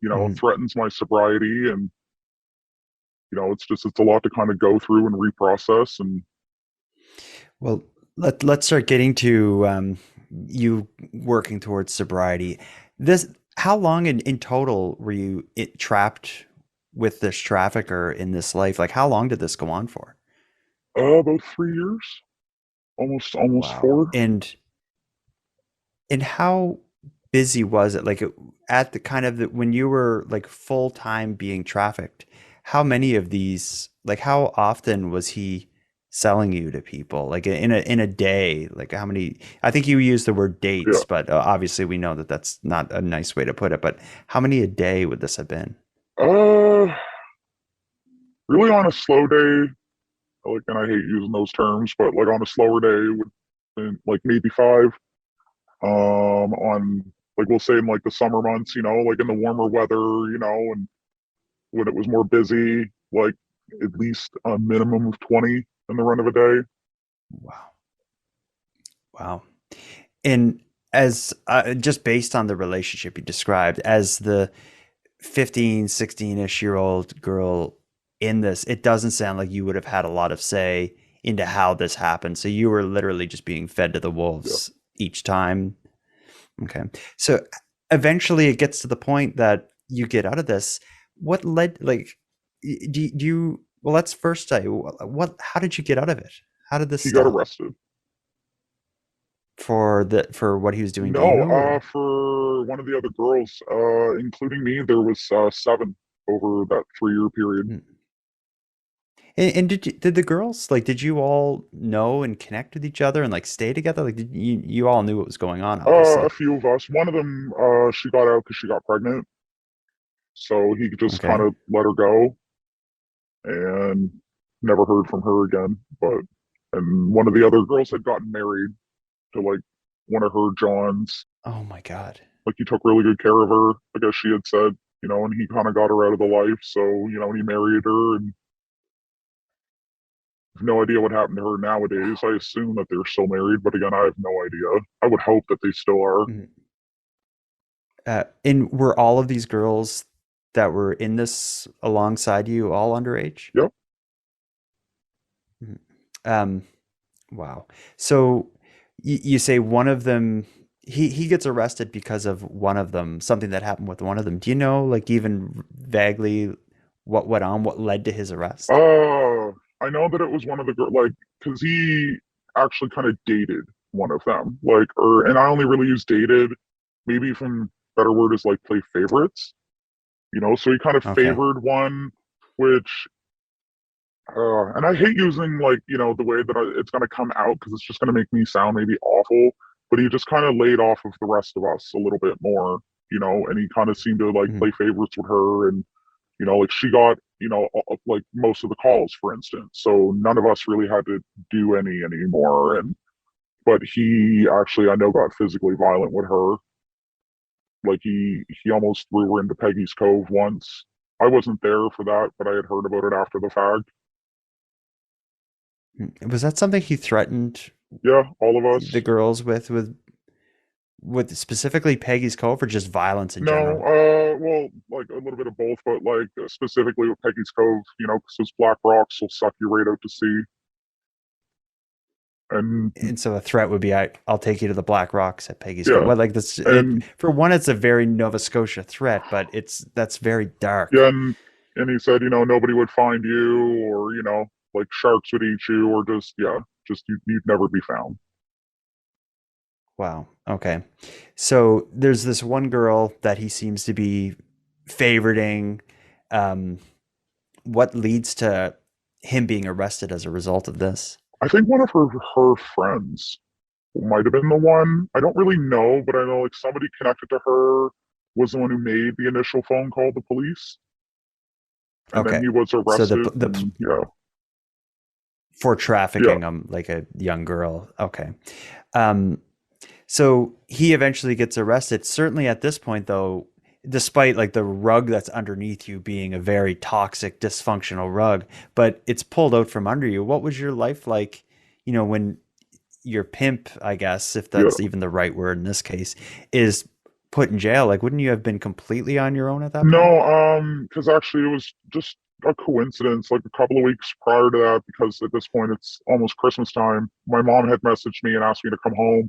Speaker 1: Mhm.
Speaker 3: threatens my sobriety. And, it's a lot to kind of go through and reprocess. And
Speaker 1: Well, let's start getting to you working towards sobriety. This, how long in total were you trapped with this trafficker in this life? Like, how long did this go on for?
Speaker 3: about 3 years, almost
Speaker 1: Wow.
Speaker 3: four.
Speaker 1: And how busy was it? Like at the kind of when you were like full time being trafficked, how many of these, like how often was he selling you to people? Like in a day, like how many, I think you used the word
Speaker 3: Yeah.
Speaker 1: dates, but obviously we know that that's not a nice way to put it, but how many a day would this have been?
Speaker 3: Uh, really on a slow day, like, and I hate using those terms, but like on a slower day would be like maybe five. On like we'll say in like the summer months, like in the warmer weather, and when it was more busy, like at least a minimum of 20 in the run of a day.
Speaker 1: Wow. Wow. And as just based on the relationship you described, as the 15, 16-ish year old girl in this, it doesn't sound like you would have had a lot of say into how this happened. So you were literally just being fed to the
Speaker 3: Yeah.
Speaker 1: wolves each time. Okay. So eventually it gets to the point that you get out of this. What led, like, do you, well, let's first say, how did you get out of it? How did this
Speaker 3: He got
Speaker 1: stop
Speaker 3: arrested.
Speaker 1: for what he was doing to
Speaker 3: No,
Speaker 1: you or?
Speaker 3: for one of the other girls, including me, there was seven over that 3 year period.
Speaker 1: Hmm. And did the girls like did you all know and connect with each other and like stay together? Like did you all knew what was going on,
Speaker 3: A
Speaker 1: obviously.
Speaker 3: few of us. One of them, she got out because she got pregnant, so he just kind
Speaker 1: Okay.
Speaker 3: of let her go and never heard from her again. But and one of the other girls had gotten married to like one of her Johns.
Speaker 1: Oh my God.
Speaker 3: Like he took really good care of her, I guess she had said, and he kind of got her out of the life. So, he married her and no idea what happened to her nowadays.
Speaker 1: Wow.
Speaker 3: I assume that they're still married, but again, I have no idea. I would hope that they still are.
Speaker 1: Mhm. And were all of these girls that were in this alongside you all underage?
Speaker 3: Yep.
Speaker 1: Mhm. Um, wow. So you say one of them, he gets arrested because of one of them, something that happened with one of them. Do you know, like even vaguely what went on, what led to his arrest?
Speaker 3: Uh, I know that it was one of the girls, like, because he actually kind of dated one of them, like, and I only really use dated, maybe from better word is like play favorites, so he kind of
Speaker 1: Okay.
Speaker 3: favored one, which, and I hate using like, the way that it's going to come out because it's just going to make me sound maybe awful, but he just kind of laid off of the rest of us a little bit more, and he kind of seemed to like
Speaker 1: Mhm.
Speaker 3: play favorites with her and like she got, like most of the calls, for instance. So none of us really had to do any anymore. But he actually, I know, got physically violent with her. Like he almost threw her into Peggy's Cove once. I wasn't there for that, but I had heard about it after the fact.
Speaker 1: Was that something he threatened
Speaker 3: Yeah, all of
Speaker 1: the
Speaker 3: us.
Speaker 1: girls with specifically Peggy's Cove or just violence in
Speaker 3: No,
Speaker 1: general?
Speaker 3: well, like a little bit of both, but like specifically with Peggy's Cove, because those black rocks will suck you right out to sea. And
Speaker 1: And so the threat would be, I'll take you to the Black Rocks at Peggy's Cove.
Speaker 3: yeah,
Speaker 1: Well, like this, it
Speaker 3: and
Speaker 1: for one, it's a very Nova Scotia threat, but that's very
Speaker 3: yeah,
Speaker 1: dark.
Speaker 3: and he said, nobody would find you, or like sharks would eat you, or just you'd never be found.
Speaker 1: Wow. Okay. So there's this one girl that he seems to be favoriting. Um, what leads to him being arrested as a result of this?
Speaker 3: I think one of her friends might have been the one. I don't really know, but I know like somebody connected to her was the one who made the initial phone call to police, and then
Speaker 1: Okay.
Speaker 3: he was
Speaker 1: So
Speaker 3: arrested.
Speaker 1: the
Speaker 3: And yeah,
Speaker 1: for
Speaker 3: yeah,
Speaker 1: trafficking like a young girl. Okay. Um, so he eventually gets arrested. Certainly at this point, though, despite like the rug that's underneath you being a very toxic, dysfunctional rug, but it's pulled out from under you. What was your life like, when your pimp, I guess, if
Speaker 3: yeah.
Speaker 1: that's even the right word in this case, is put in jail? Like, wouldn't you have been completely on your own at that point?
Speaker 3: No, because actually it was just a coincidence. Like a couple of weeks prior to that, because at this point it's almost Christmas time. My mom had messaged me and asked me to come home,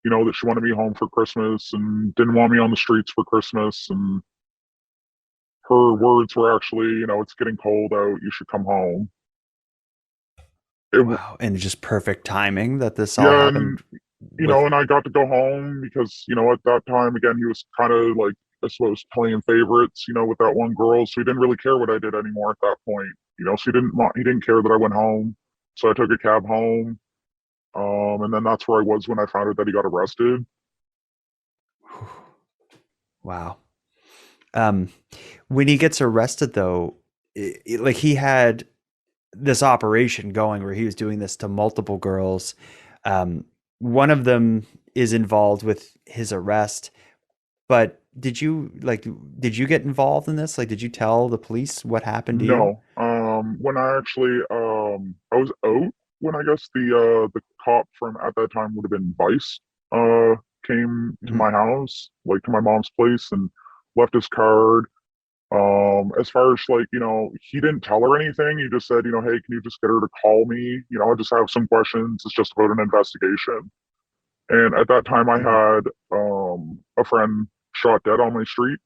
Speaker 3: that she wanted me home for Christmas and didn't want me on the streets for Christmas. And her words were actually, it's getting cold out. You should come home. It,
Speaker 1: Wow. And just perfect timing that this all
Speaker 3: yeah, and
Speaker 1: happened with.
Speaker 3: and I got to go home because at that time again he was kind of like I suppose playing favorites, with that one girl. So he didn't really care what I did anymore at that point. So he didn't care that I went home. So I took a cab home. And then that's where I was when I found out that he got arrested.
Speaker 1: Wow. Um, when he gets arrested, though, like he had this operation going where he was doing this to multiple girls. Um, one of them is involved with his arrest, but did you get involved in this? Like, did you tell the police what happened to you?
Speaker 3: No. When I actually I was out when I guess the cop from at that time would have been Vice came to
Speaker 1: Mhm.
Speaker 3: my house, like to my mom's place and left his card. As far as like, he didn't tell her anything. He just said, hey, can you just get her to call me? I just have some questions. It's just about an investigation. And at that time I
Speaker 1: Mhm.
Speaker 3: had a friend shot dead on my street.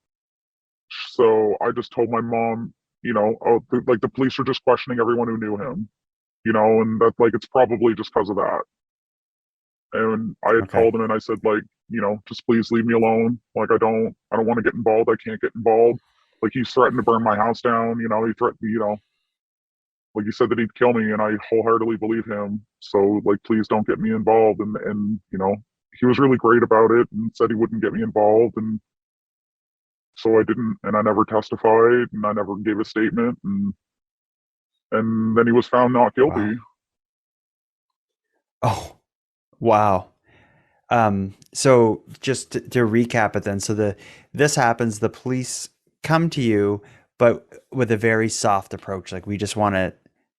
Speaker 3: So I just told my mom, oh, like the police were just questioning everyone who knew him, and that like it's probably just because of that. And I had
Speaker 1: Okay.
Speaker 3: called him and I said like, just please leave me alone. Like I don't want to get involved. I can't get involved. Like he's threatened to burn my house down. He threatened, Like he said that he'd kill me, and I wholeheartedly believe him. So like, please don't get me involved. And he was really great about it and said he wouldn't get me involved, and so I didn't, and I never testified, and I never gave a statement, and then he was found not
Speaker 1: Wow.
Speaker 3: guilty.
Speaker 1: Oh, wow. So just to recap it then, so this happens, the police come to you, but with a very soft approach. Like, we just want to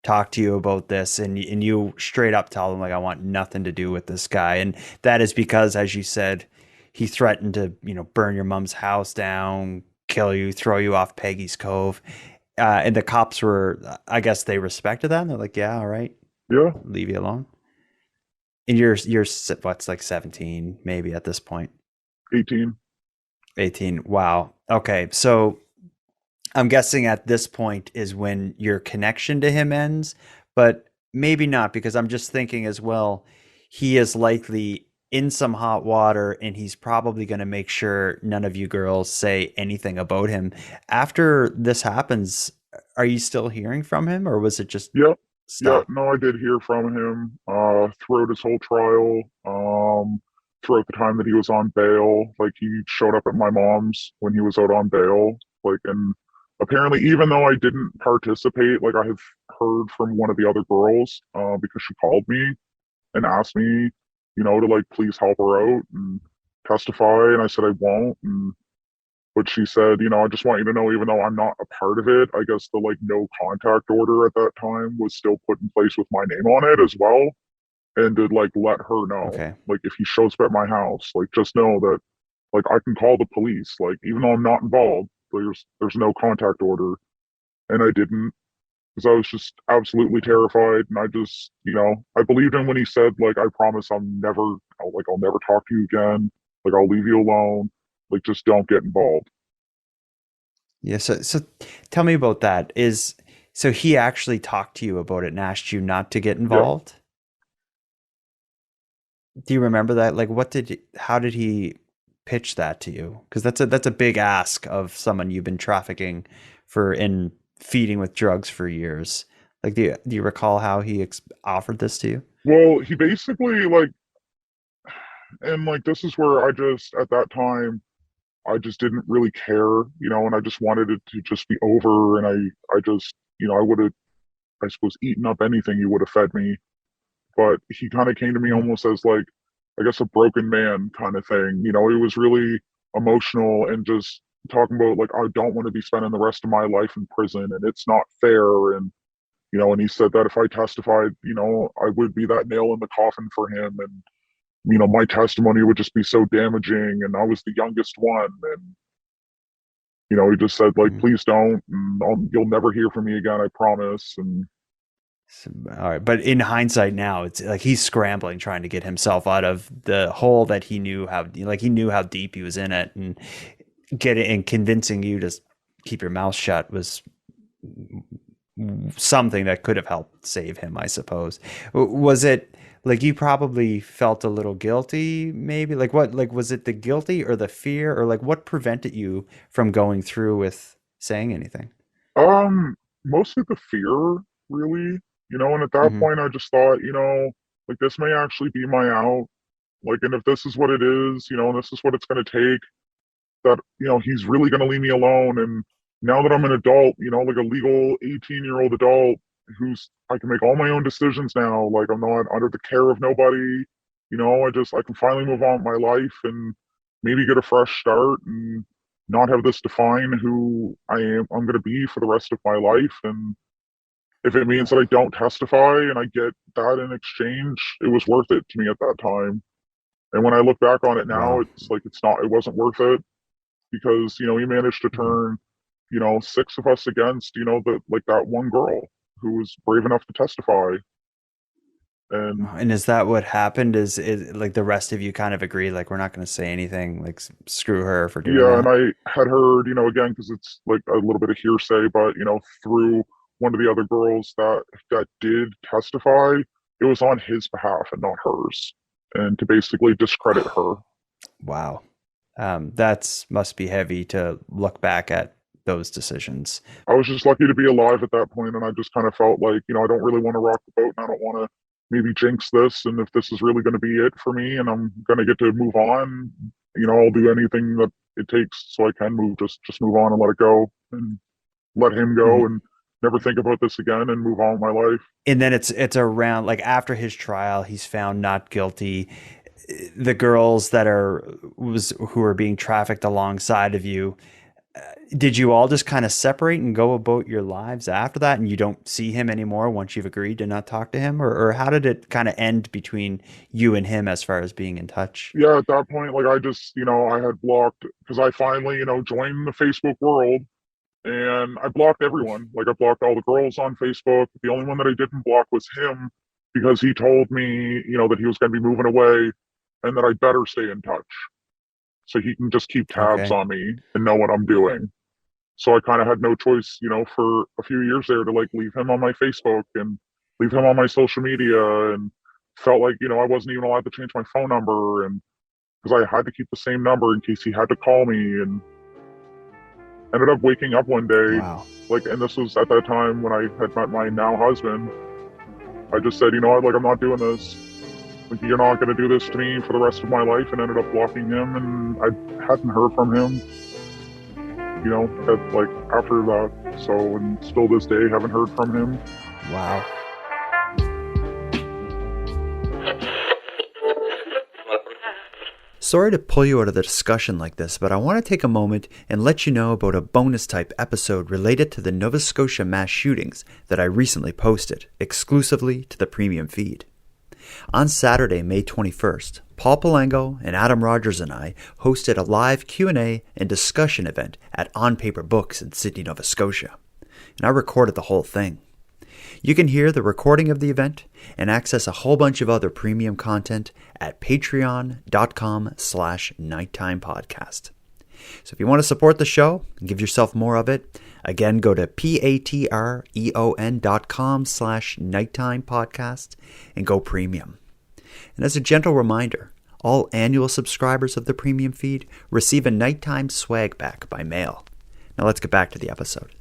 Speaker 1: talk to you about this, and you straight up tell them, like, I want nothing to do with this guy. And that is because, as you said, he threatened to, burn your mom's house down, kill you, throw you off Peggy's Cove. And the cops were, I guess they respected that. And they're like, yeah, all right,
Speaker 3: Yeah,
Speaker 1: leave you alone. And you're what's, like 17 maybe at this point?
Speaker 3: 18.
Speaker 1: 18. Wow. Okay. So I'm guessing at this point is when your connection to him ends, but maybe not, because I'm just thinking as well, he is likely in some hot water, and he's probably going to make sure none of you girls say anything about him. After this happens, are you still hearing from him, or was it just
Speaker 3: Yeah, yeah.
Speaker 1: stop?
Speaker 3: No, I did hear from him throughout his whole trial. Throughout the time that he was on bail, like he showed up at my mom's when he was out on bail. Like, and apparently, even though I didn't participate, like I have heard from one of the other girls because she called me and asked me, to like please help her out and testify, and I said I won't. And but she said, I just want you to know, even though I'm not a part of it, I guess the like no contact order at that time was still put in place with my name on it as well, and to like let her know,
Speaker 1: Okay.
Speaker 3: like if he shows up at my house, like just know that like I can call the police, like even though I'm not involved, there's no contact order, and I didn't because I was just absolutely terrified, and I just I believed him when he said like I promise I'll never talk to you again, like I'll leave you alone, like just don't get involved.
Speaker 1: Yeah. So tell me about that. So he actually talked to you about it and asked you not to get
Speaker 3: Yeah.
Speaker 1: involved? Do you remember that? Like, how did he pitch that to you? Because that's a big ask of someone you've been trafficking for and feeding with drugs for years. Like, do you recall how he offered this to you?
Speaker 3: Well, he basically like, and like this is where I just at that time I just didn't really care, and I just wanted it to just be over, and I just I would have, I suppose, eaten up anything you would have fed me. But he kind of came to me
Speaker 1: Mhm.
Speaker 3: almost as like, I guess, a broken man kind of thing. He was really emotional and just talking about like I don't want to be spending the rest of my life in prison, and it's not fair. And and he said that if I testified, I would be that nail in the coffin for him, and my testimony would just be so damaging, and I was the youngest one, and he just said like,
Speaker 1: Mhm.
Speaker 3: please don't, and you'll never hear from me again, I promise. And
Speaker 1: So, all right, but in hindsight now, it's like he's scrambling trying to get himself out of the hole that he knew how deep he was in it, and convincing you to keep your mouth shut was something that could have helped save him, I suppose. Was it like you probably felt a little guilty, maybe? Like what? Like, was it the guilty or the fear, or like what prevented you from going through with saying anything?
Speaker 3: um mostly the fear, really. And at that
Speaker 1: Hmm.
Speaker 3: point I just thought, like this may actually be my out. Like, and if this is what it is, and this is what it's going to take, that he's really going to leave me alone. And now that I'm an adult, like a legal 18-year-old adult who's I can make all my own decisions now, like I'm not under the care of nobody. I can finally move on with my life and maybe get a fresh start and not have this define who I'm going to be for the rest of my life. And if it means that I don't testify and I get that in exchange, it was worth it to me at that time. And when I look back on it now,
Speaker 1: Wow.
Speaker 3: it's like it wasn't worth it, because he managed to
Speaker 1: Mhm.
Speaker 3: turn six of us against that one girl who was brave enough to testify. And
Speaker 1: And is that what happened? Is like the rest of you kind of agreed, like we're not going to say anything, like screw her for doing
Speaker 3: yeah, and
Speaker 1: that?
Speaker 3: I had heard, again, because it's like a little bit of hearsay, but through one of the other girls that did testify, it was on his behalf and not hers, and to basically discredit her.
Speaker 1: Wow. That's must be heavy to look back at those decisions?
Speaker 3: I was just lucky to be alive at that point, and I just kind of felt like, I don't really want to rock the boat, and I don't want to maybe jinx this. And if this is really going to be it for me, and I'm going to get to move on, I'll do anything that it takes so I can just move on and let it go, and let him go, and never think about this again, and move on with my life.
Speaker 1: And then it's around, like, after his trial, he's found not guilty. The girls who are being trafficked alongside of you, did you all just kind of separate and go about your lives after that, and you don't see him anymore once you've agreed to not talk to him? Or how did it kind of end between you and him as far as being in touch?
Speaker 3: Yeah, at that point, like, I just, I had blocked, because I finally, joined the Facebook world, and I blocked everyone. Like, I blocked all the girls on Facebook. The only one that I didn't block was him, because he told me, that he was going to be moving away, and that I better stay in touch, so he can just keep tabs
Speaker 1: Okay.
Speaker 3: on me and know what I'm doing. So I kind of had no choice, for a few years there, to like leave him on my Facebook and leave him on my social media, and felt like, I wasn't even allowed to change my phone number, and because I had to keep the same number in case he had to call me. And ended up waking up one day,
Speaker 1: Wow.
Speaker 3: like, and this was at that time when I had met my now husband. I just said, what, like, I'm not doing this. Like, you're not going to do this to me for the rest of my life, and ended up blocking him, and I hadn't heard from him, like, after that. So, and still this day, haven't heard from him.
Speaker 1: Wow. Sorry to pull you out of the discussion like this, but I want to take a moment and let you know about a bonus type episode related to the Nova Scotia mass shootings that I recently posted exclusively to the premium feed. On Saturday, May 21st, Paul Palango and Adam Rogers and I hosted a live Q&A and discussion event at On Paper Books in Sydney, Nova Scotia, and I recorded the whole thing. You can hear the recording of the event and access a whole bunch of other premium content at patreon.com/nighttimepodcast. So if you want to support the show and give yourself more of it, again, go to patreon.com/nighttimepodcast and go premium. And as a gentle reminder, all annual subscribers of the premium feed receive a nighttime swag back by mail. Now let's get back to the episode.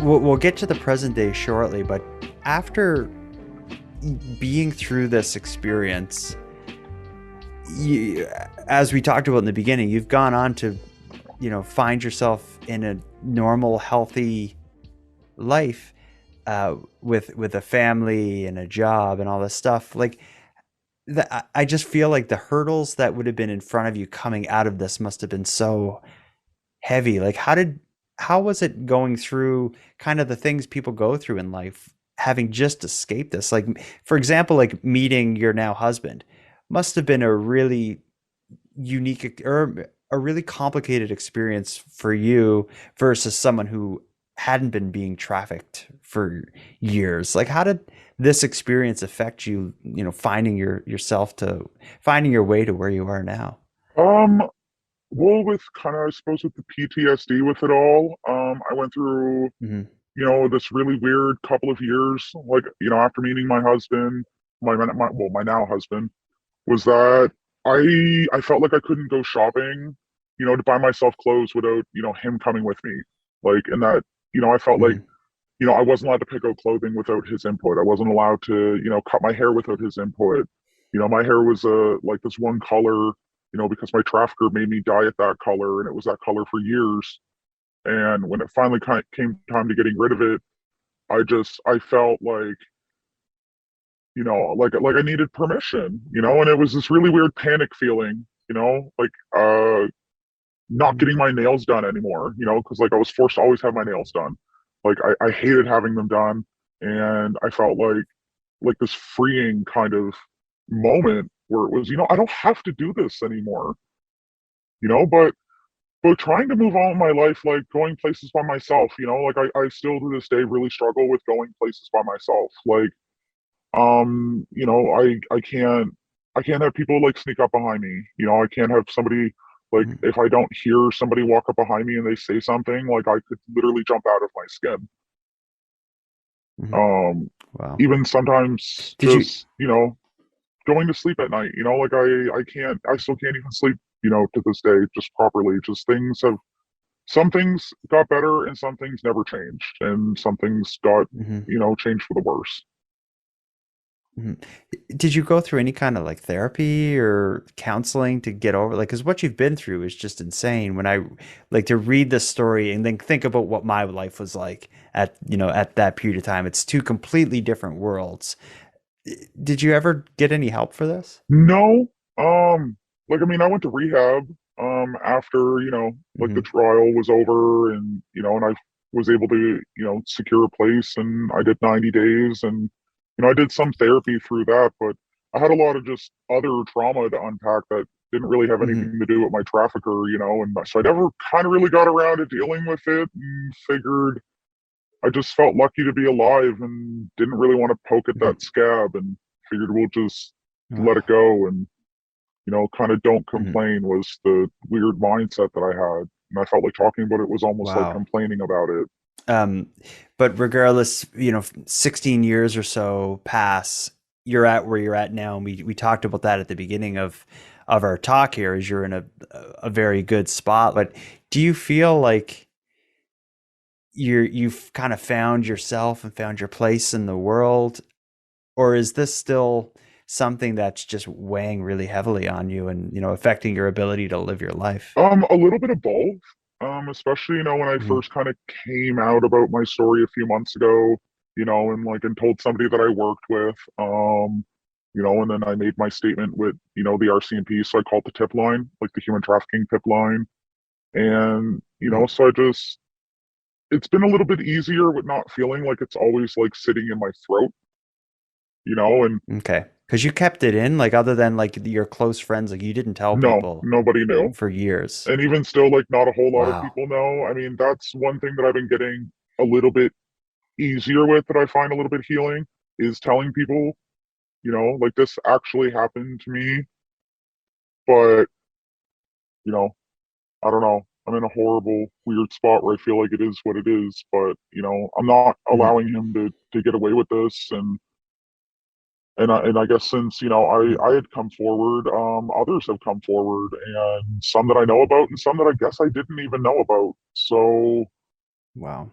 Speaker 1: We'll get to the present day shortly, but after being through this experience, as we talked about in the beginning, you've gone on to, find yourself in a normal, healthy life with a family and a job and all this stuff. Like, I just feel like the hurdles that would have been in front of you coming out of this must have been so heavy. Like, how was it going through kind of the things people go through in life, having just escaped this? Like, for example, like meeting your now husband must have been a really unique or a really complicated experience for you versus someone who hadn't been being trafficked for years. Like, how did this experience affect you, finding yourself to finding your way to where you are now?
Speaker 3: Well, with kind of, I suppose, with the PTSD with it all, I went through, this really weird couple of years, like, after meeting my husband, my now husband, was that I felt like I couldn't go shopping, to buy myself clothes without, him coming with me. Like, and that, I felt like, I wasn't allowed to pick out clothing without his input. I wasn't allowed to, cut my hair without his input. My hair was like this one color, because my trafficker made me dye it that color, and it was that color for years. And when it finally came time to getting rid of it, I felt like, like I needed permission, and it was this really weird panic feeling, like not getting my nails done anymore, because like I was forced to always have my nails done. Like I hated having them done, and I felt like this freeing kind of moment where it was, I don't have to do this anymore, but trying to move on in my life, like going places by myself, like I still to this day really struggle with going places by myself. Like, I can't have people like sneak up behind me, I can't have somebody, like, if I don't hear somebody walk up behind me and they say something, like I could literally jump out of my skin.
Speaker 1: Wow.
Speaker 3: Even sometimes going to sleep at night. Like I still can't even sleep, to this day, just properly. Just some things got better and some things never changed. And some things got,
Speaker 1: Hmm.
Speaker 3: changed for the worse.
Speaker 1: Hmm. Did you go through any kind of like therapy or counseling to get over, like, because what you've been through is just insane. When I like to read this story and then think about what my life was like at that period of time, it's two completely different worlds. Did you ever get any help for this?
Speaker 3: No, like I mean, I went to rehab after, like the
Speaker 1: Hmm.
Speaker 3: trial was over and I was able to, secure a place and I did 90 days and I did some therapy through that, but I had a lot of just other trauma to unpack that didn't really have
Speaker 1: Hmm.
Speaker 3: anything to do with my trafficker, and so I never kind of really got around to dealing with it and figured I just felt lucky to be alive and didn't really want to poke at
Speaker 1: Hmm.
Speaker 3: that scab and figured we'll just let it go and kind of don't
Speaker 1: Hmm.
Speaker 3: complain was the weird mindset that I had. And I felt like talking about it was almost like
Speaker 1: Wow.
Speaker 3: complaining about it.
Speaker 1: Um, but regardless, 16 years or so pass, you're at where you're at now. And we talked about that at the beginning of our talk here, is you're in a very good spot. But do you feel like you've kind of found yourself and found your place in the world? Or is this still something that's just weighing really heavily on you and, affecting your ability to live your life?
Speaker 3: A little bit of both. Especially, when I
Speaker 1: Hmm.
Speaker 3: first kind of came out about my story a few months ago, and told somebody that I worked with, and then I made my statement with, the RCMP. So I called the tip line, like the human trafficking tip line. And,
Speaker 1: Hmm.
Speaker 3: so it's been a little bit easier with not feeling like it's always like sitting in my throat, and
Speaker 1: Okay. Because you kept it in, like, other than like your close friends, like you didn't tell
Speaker 3: no,
Speaker 1: people
Speaker 3: nobody knew.
Speaker 1: for years.
Speaker 3: And even still, like, not a whole lot of
Speaker 1: Wow.
Speaker 3: people know. I mean, that's one thing that I've been getting a little bit easier with that I find a little bit healing is telling people, like this actually happened to me, but, you know, I don't know. I'm in a horrible, weird spot where I feel like it is what it is, but, I'm not
Speaker 1: Mhm,
Speaker 3: allowing him to get away with this. And I guess since,
Speaker 1: mhm.
Speaker 3: I had come forward, others have come forward and some that I know about and some that I guess I didn't even know about. So,
Speaker 1: Wow.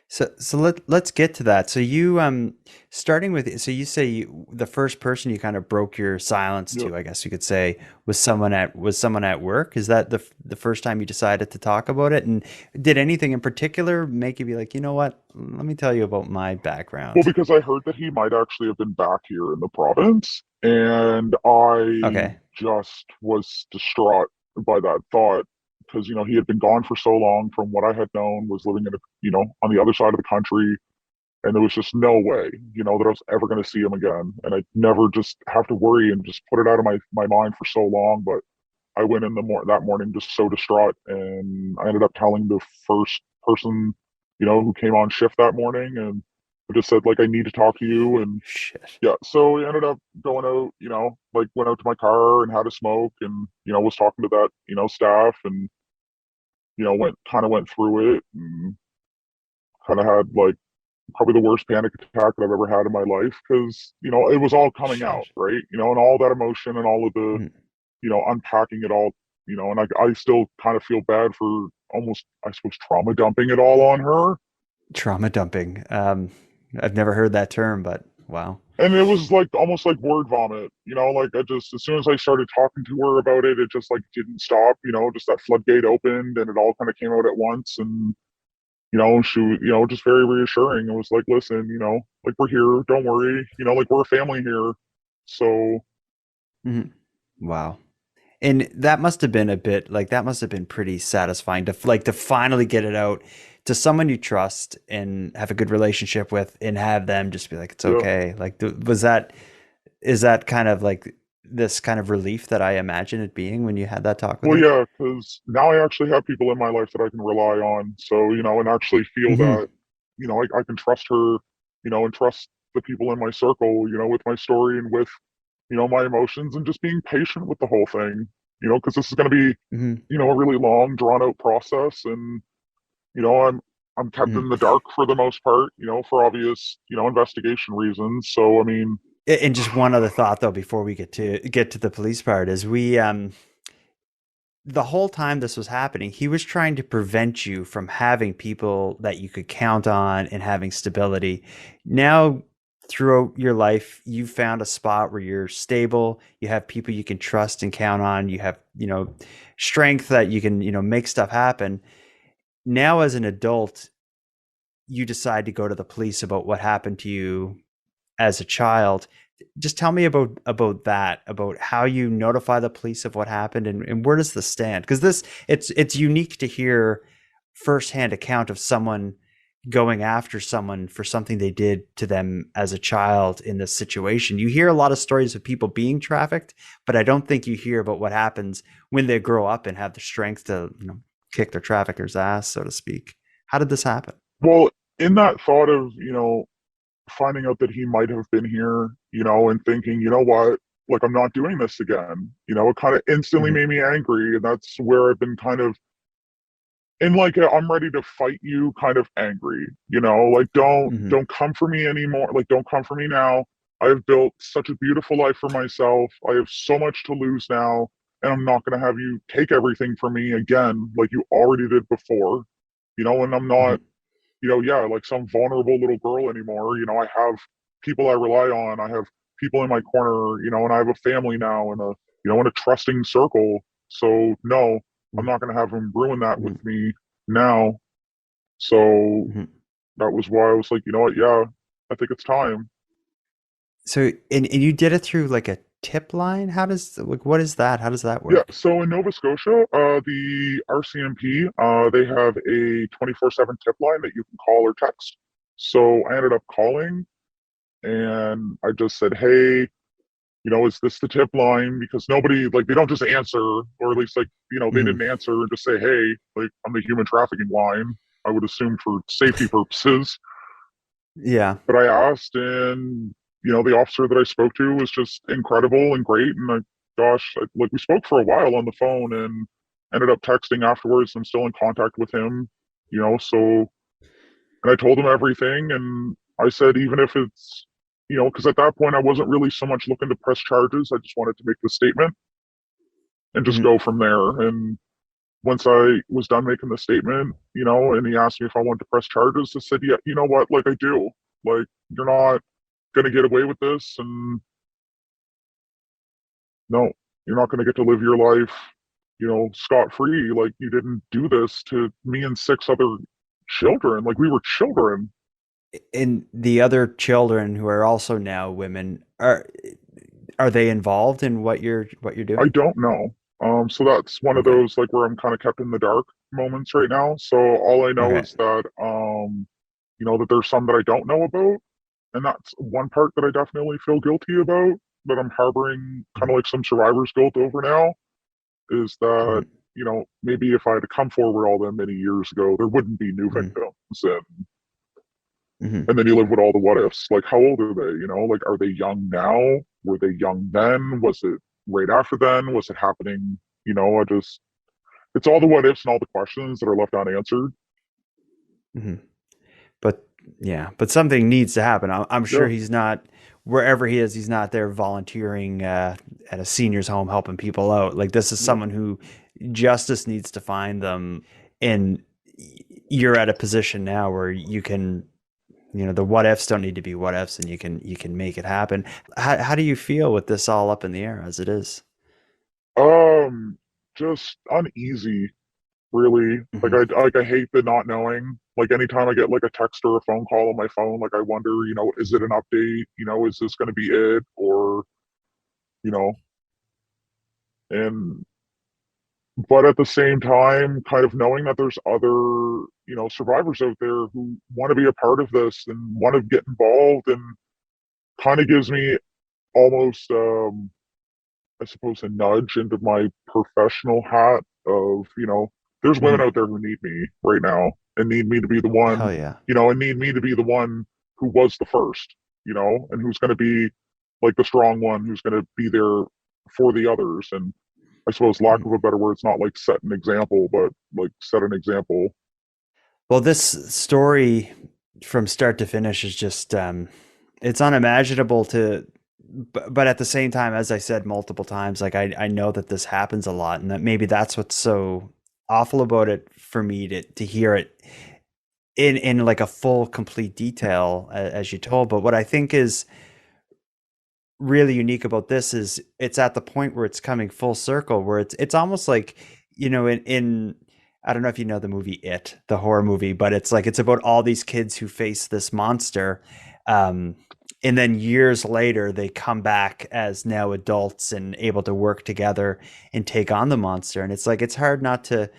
Speaker 1: So let's get to that. So you starting with, so you say the first person you kind of broke your silence
Speaker 3: yeah.
Speaker 1: to, I guess you could say, was someone at work. Is that the first time you decided to talk about it? And did anything in particular make you be like, you know what? Let me tell you about my
Speaker 3: Well,
Speaker 1: background.
Speaker 3: because I heard that he might actually have been back here in the province, and I
Speaker 1: Okay.
Speaker 3: just was distraught by that thought because, he had been gone for so long from what I had known, was living in on the other side of the country, and there was just no way, that I was ever going to see him again. And I'd never just have to worry and just put it out of my mind for so long. But I went in that morning just so distraught, and I ended up telling the first person, who came on shift that morning, and I just said like I need to talk to you, and
Speaker 1: Shit.
Speaker 3: yeah. So we ended up going out, like went out to my car and had a smoke, and was talking to that staff, and went through it, and kind of had like probably the worst panic attack that I've ever had in my life because it was all coming out,
Speaker 1: Shit.
Speaker 3: right, and all that emotion and all of the
Speaker 1: Mm.
Speaker 3: unpacking it all, and I still kind of feel bad for almost, I suppose, trauma dumping it all on her.
Speaker 1: Trauma dumping. I've never heard that term, but wow.
Speaker 3: And it was like almost like word vomit, like I just, as soon as I started talking to her about it, it just like didn't stop, just that floodgate opened and it all kind of came out at once. And, she, just very reassuring. It was like, listen, like we're here, don't worry, like we're a family here. So,
Speaker 1: Mhm. Wow. And that must have been a bit like that must have been pretty satisfying to like to finally get it out to someone you trust and have a good relationship with and have them just be like, it's
Speaker 3: yeah.
Speaker 1: okay. Like, is that kind of like this kind of relief that I imagine it being when you had that talk with
Speaker 3: Well,
Speaker 1: her?
Speaker 3: yeah, because now I actually have people in my life that I can rely on. So, and actually feel
Speaker 1: Hmm.
Speaker 3: that, I can trust her, and trust the people in my circle, with my story and with, my emotions and just being patient with the whole thing, because this is going to be,
Speaker 1: Hmm.
Speaker 3: a really long, drawn out process. And, I'm kept
Speaker 1: Hmm.
Speaker 3: in the dark for the most part, for obvious, investigation reasons. So, I mean,
Speaker 1: And just one other thought though, before we get to the police part, is the whole time this was happening, he was trying to prevent you from having people that you could count on and having stability. Now, throughout your life, you've found a spot where you're stable. You have people you can trust and count on. You have, strength that you can, make stuff happen. Now, as an adult, you decide to go to the police about what happened to you as a child. Just tell me about that, about how you notify the police of what happened, and where does this stand? Because it's unique to hear firsthand account of someone going after someone for something they did to them as a child in this situation. You hear a lot of stories of people being trafficked, but I don't think you hear about what happens when they grow up and have the strength to, kick their trafficker's ass, so to speak. How did this happen?
Speaker 3: Well, in that thought of, finding out that he might have been here, and thinking, you know what, like, I'm not doing this again, it kind of instantly
Speaker 1: Mm-hmm.
Speaker 3: made me angry. And that's where I've been kind of in like a I'm ready to fight you kind of angry, like
Speaker 1: Mm-hmm.
Speaker 3: don't come for me anymore. Like, don't come for me now. I have built such a beautiful life for myself. I have so much to lose now, and I'm not going to have you take everything from me again like you already did before, and I'm not,
Speaker 1: Mm-hmm.
Speaker 3: yeah, like some vulnerable little girl anymore. I have people I rely on. I have people in my corner, and I have a family now and and a trusting circle. So no, I'm not going to have him ruin that with
Speaker 1: Mm-hmm.
Speaker 3: me now. So
Speaker 1: Mm-hmm.
Speaker 3: that was why I was like, you know what? Yeah, I think it's time.
Speaker 1: So, and you did it through like a tip line? What is that? How does that
Speaker 3: Yeah.
Speaker 1: work?
Speaker 3: So in Nova Scotia, the RCMP, they have a 24/7 tip line that you can call or text. So I ended up calling and I just said, hey, is this the tip line? Because nobody, like, they don't just answer, or at least, like, they
Speaker 1: Mm-hmm.
Speaker 3: didn't answer and just say, hey, like, I'm the human trafficking line. I would assume for safety purposes.
Speaker 1: Yeah.
Speaker 3: But I asked, and, the officer that I spoke to was just incredible and great. And like, we spoke for a while on the phone and ended up texting afterwards. I'm still in contact with him, so, and I told him everything. And I said, even if it's, because at that point I wasn't really so much looking to press charges. I just wanted to make the statement and just
Speaker 1: Mm-hmm.
Speaker 3: go from there. And once I was done making the statement, and he asked me if I wanted to press charges, I said, yeah, you know what? Like, I do. Like, you're not going to get away with this. And no, you're not going to get to live your life, scot free. Like, you didn't do this to me and six other children. Like, we were children.
Speaker 1: And the other children who are also now women, are they involved in what you're
Speaker 3: I
Speaker 1: doing?
Speaker 3: don't know. So that's one of
Speaker 1: Okay.
Speaker 3: those, like, where I'm kind of kept in the dark moments right now. So all I know
Speaker 1: Okay.
Speaker 3: is that that there's some that I don't know about, and that's one part that I definitely feel guilty about, that I'm harboring kind of like some survivor's guilt over now, is that,
Speaker 1: Mm-hmm.
Speaker 3: maybe if I had to come forward all them many years ago, there wouldn't be new
Speaker 1: Mm-hmm.
Speaker 3: victims. And
Speaker 1: Mm-hmm.
Speaker 3: then you live with all the what ifs. Like, how old are they? Like, are they young now? Were they young then? Was it right after then? Was it happening? It's all the what ifs and all the questions that are left unanswered.
Speaker 1: Mm-hmm. But yeah, but something needs to happen. I'm sure
Speaker 3: Yeah.
Speaker 1: he's not wherever he is. He's not there volunteering at a senior's home helping people out. Like, this is
Speaker 3: Yeah.
Speaker 1: someone who justice needs to find them, and you're at a position now where you can. The what ifs don't need to be what ifs, and you can make it happen. How do you feel with this all up in the air as it is?
Speaker 3: Um, just uneasy, really. Like,
Speaker 1: Mm-hmm.
Speaker 3: I hate the not knowing. Like, anytime I get like a text or a phone call on my phone, like, I wonder, is it an update? Is this going to be it? Or, you know, and but at the same time, kind of knowing that there's other, survivors out there who want to be a part of this and want to get involved, and kind of gives me almost, I suppose, a nudge into my professional hat of, there's women
Speaker 1: Mm-hmm.
Speaker 3: out there who need me right now and need me to be the
Speaker 1: Hell
Speaker 3: one,
Speaker 1: yeah.
Speaker 3: and need me to be the one who was the first, and who's going to be like the strong one, who's going to be there for the others. And I suppose, lack
Speaker 1: Mm-hmm.
Speaker 3: of a better word, it's not like set an example, but like set an example.
Speaker 1: Well, this story from start to finish is just it's unimaginable but at the same time, as I said multiple times, like I know that this happens a lot, and that maybe that's what's so awful about it for me to hear it in like a full, complete detail as you told. But what I think is really unique about this is it's at the point where it's coming full circle, where it's almost like, in I don't know if you know the movie It, the horror movie, but it's like it's about all these kids who face this monster. And then years later, they come back as now adults and able to work together and take on the monster. And it's like, it's hard not to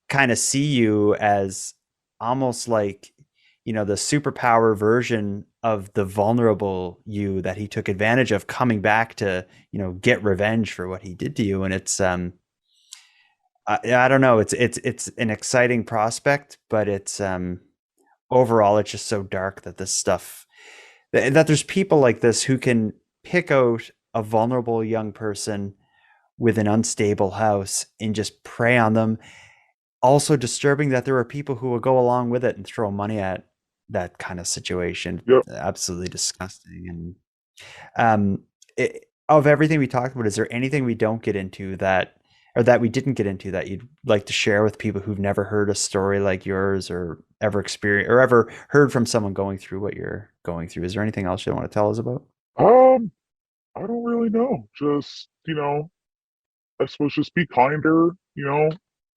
Speaker 1: kind of see you as almost like, the superpower version of the vulnerable you that he took advantage of, coming back to, get revenge for what he did to you. And it's, I don't know, it's an exciting prospect, but it's, overall, it's just so dark that this stuff, that there's people like this who can pick out a vulnerable young person with an unstable house and just prey on them. Also disturbing that there are people who will go along with it and throw money at that kind of situation.
Speaker 3: Yep.
Speaker 1: Absolutely disgusting. And of everything we talked about, is there anything we don't get into that we didn't get into that you'd like to share with people who've never heard a story like yours, or ever experienced or ever heard from someone going through what you're going through? Is there anything else you want to tell us about?
Speaker 3: I don't really know. Just, I suppose just be kinder,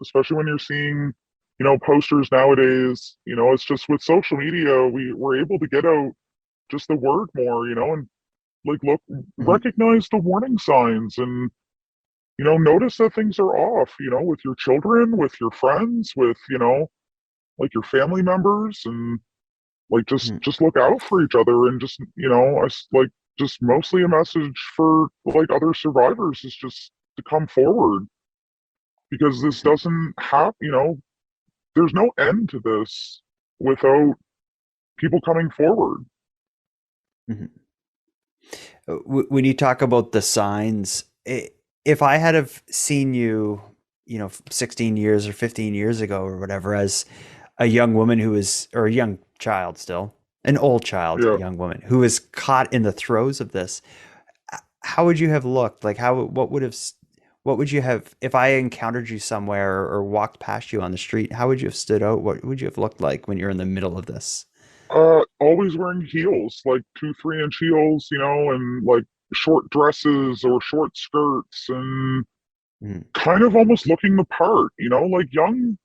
Speaker 3: especially when you're seeing, posters nowadays. It's just with social media, we're able to get out just the word more, and like look, recognize the warning signs, and notice that things are off, with your children, with your friends, with, like your family members, and like just look out for each other, and just, just mostly a message for like other survivors is just to come forward, because this doesn't have, there's no end to this without people coming forward.
Speaker 1: Mm-hmm. When you talk about the signs, if I had have seen you, 16 years or 15 years ago or whatever, as a young woman or a young child, still an old child,
Speaker 3: Yeah.
Speaker 1: a young woman who is caught in the throes of this, how would you have looked? Like what would you have, if I encountered you somewhere or walked past you on the street, how would you have stood out? What would you have looked like when you're in the middle of this?
Speaker 3: Always wearing heels, like 2-3 inch heels, and like short dresses or short skirts, and kind of almost looking the part, like young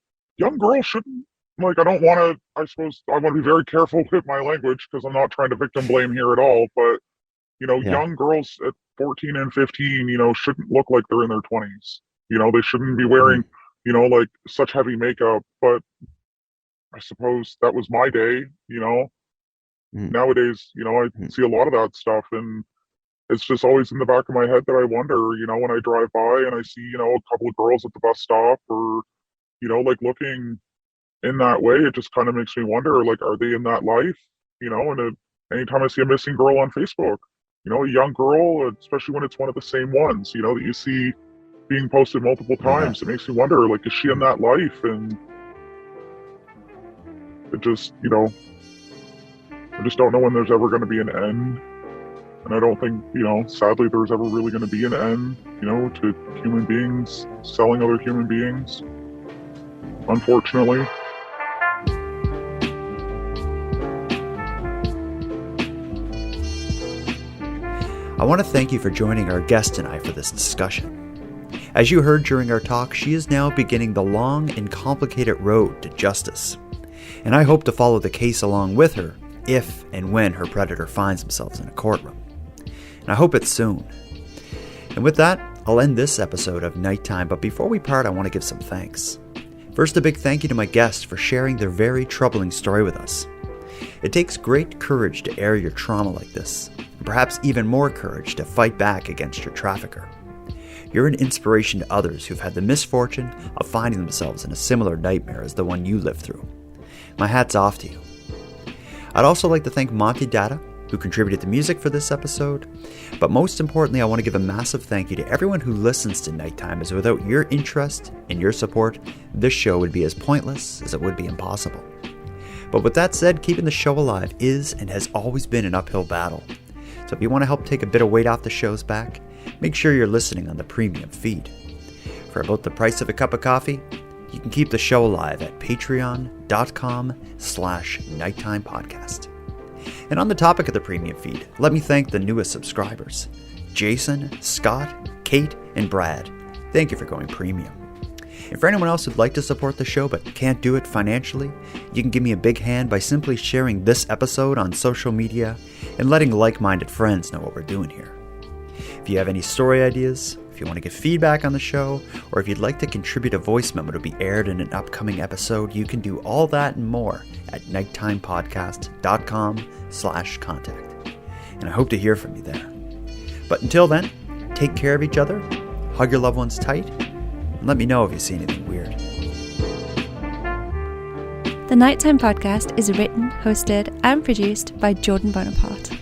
Speaker 3: girls shouldn't, like, I don't want to, I suppose I want to be very careful with my language, because I'm not trying to victim blame here at all, but young girls at 14 and 15, shouldn't look like they're in their 20s. They shouldn't be wearing, like such heavy makeup. But I suppose that was my day, Nowadays, I see a lot of that stuff, and it's just always in the back of my head that I wonder, when I drive by and I see, a couple of girls at the bus stop, or, like looking in that way, it just kind of makes me wonder, like, are they in that life? And anytime I see a missing girl on Facebook, a young girl, especially when it's one of the same ones, that you see being posted multiple times, it makes me wonder, like, is she in that life? And it just, I just don't know when there's ever going to be an end. And I don't think, sadly, there's ever really going to be an end, to human beings selling other human beings, unfortunately.
Speaker 1: I want to thank you for joining our guest tonight for this discussion. As you heard during our talk, she is now beginning the long and complicated road to justice. And I hope to follow the case along with her if and when her predator finds themselves in a courtroom. And I hope it's soon. And with that, I'll end this episode of Nighttime, but before we part, I want to give some thanks. First, a big thank you to my guests for sharing their very troubling story with us. It takes great courage to air your trauma like this, and perhaps even more courage to fight back against your trafficker. You're an inspiration to others who've had the misfortune of finding themselves in a similar nightmare as the one you lived through. My hat's off to you. I'd also like to thank Monty, Datta, who contributed the music for this episode. But most importantly, I want to give a massive thank you to everyone who listens to Nighttime, as without your interest and your support, this show would be as pointless as it would be impossible. But with that said, keeping the show alive is and has always been an uphill battle. So So if you want to help take a bit of weight off the show's back, make sure you're listening on the premium feed. For about the price of a cup of coffee, you can keep the show alive at patreon.com/nighttimepodcast. And on the topic of the premium feed, let me thank the newest subscribers, Jason, Scott, Kate, and Brad. Thank you for going premium. And for anyone else who'd like to support the show but can't do it financially, you can give me a big hand by simply sharing this episode on social media and letting like-minded friends know what we're doing here. If you have any story ideas, if you want to give feedback on the show, or if you'd like to contribute a voice memo to be aired in an upcoming episode, you can do all that and more at nighttimepodcast.com/contact. And I hope to hear from you there. But until then, take care of each other, hug your loved ones tight, and let me know if you see anything weird.
Speaker 4: The Nighttime Podcast is written, hosted, and produced by Jordan Bonaparte.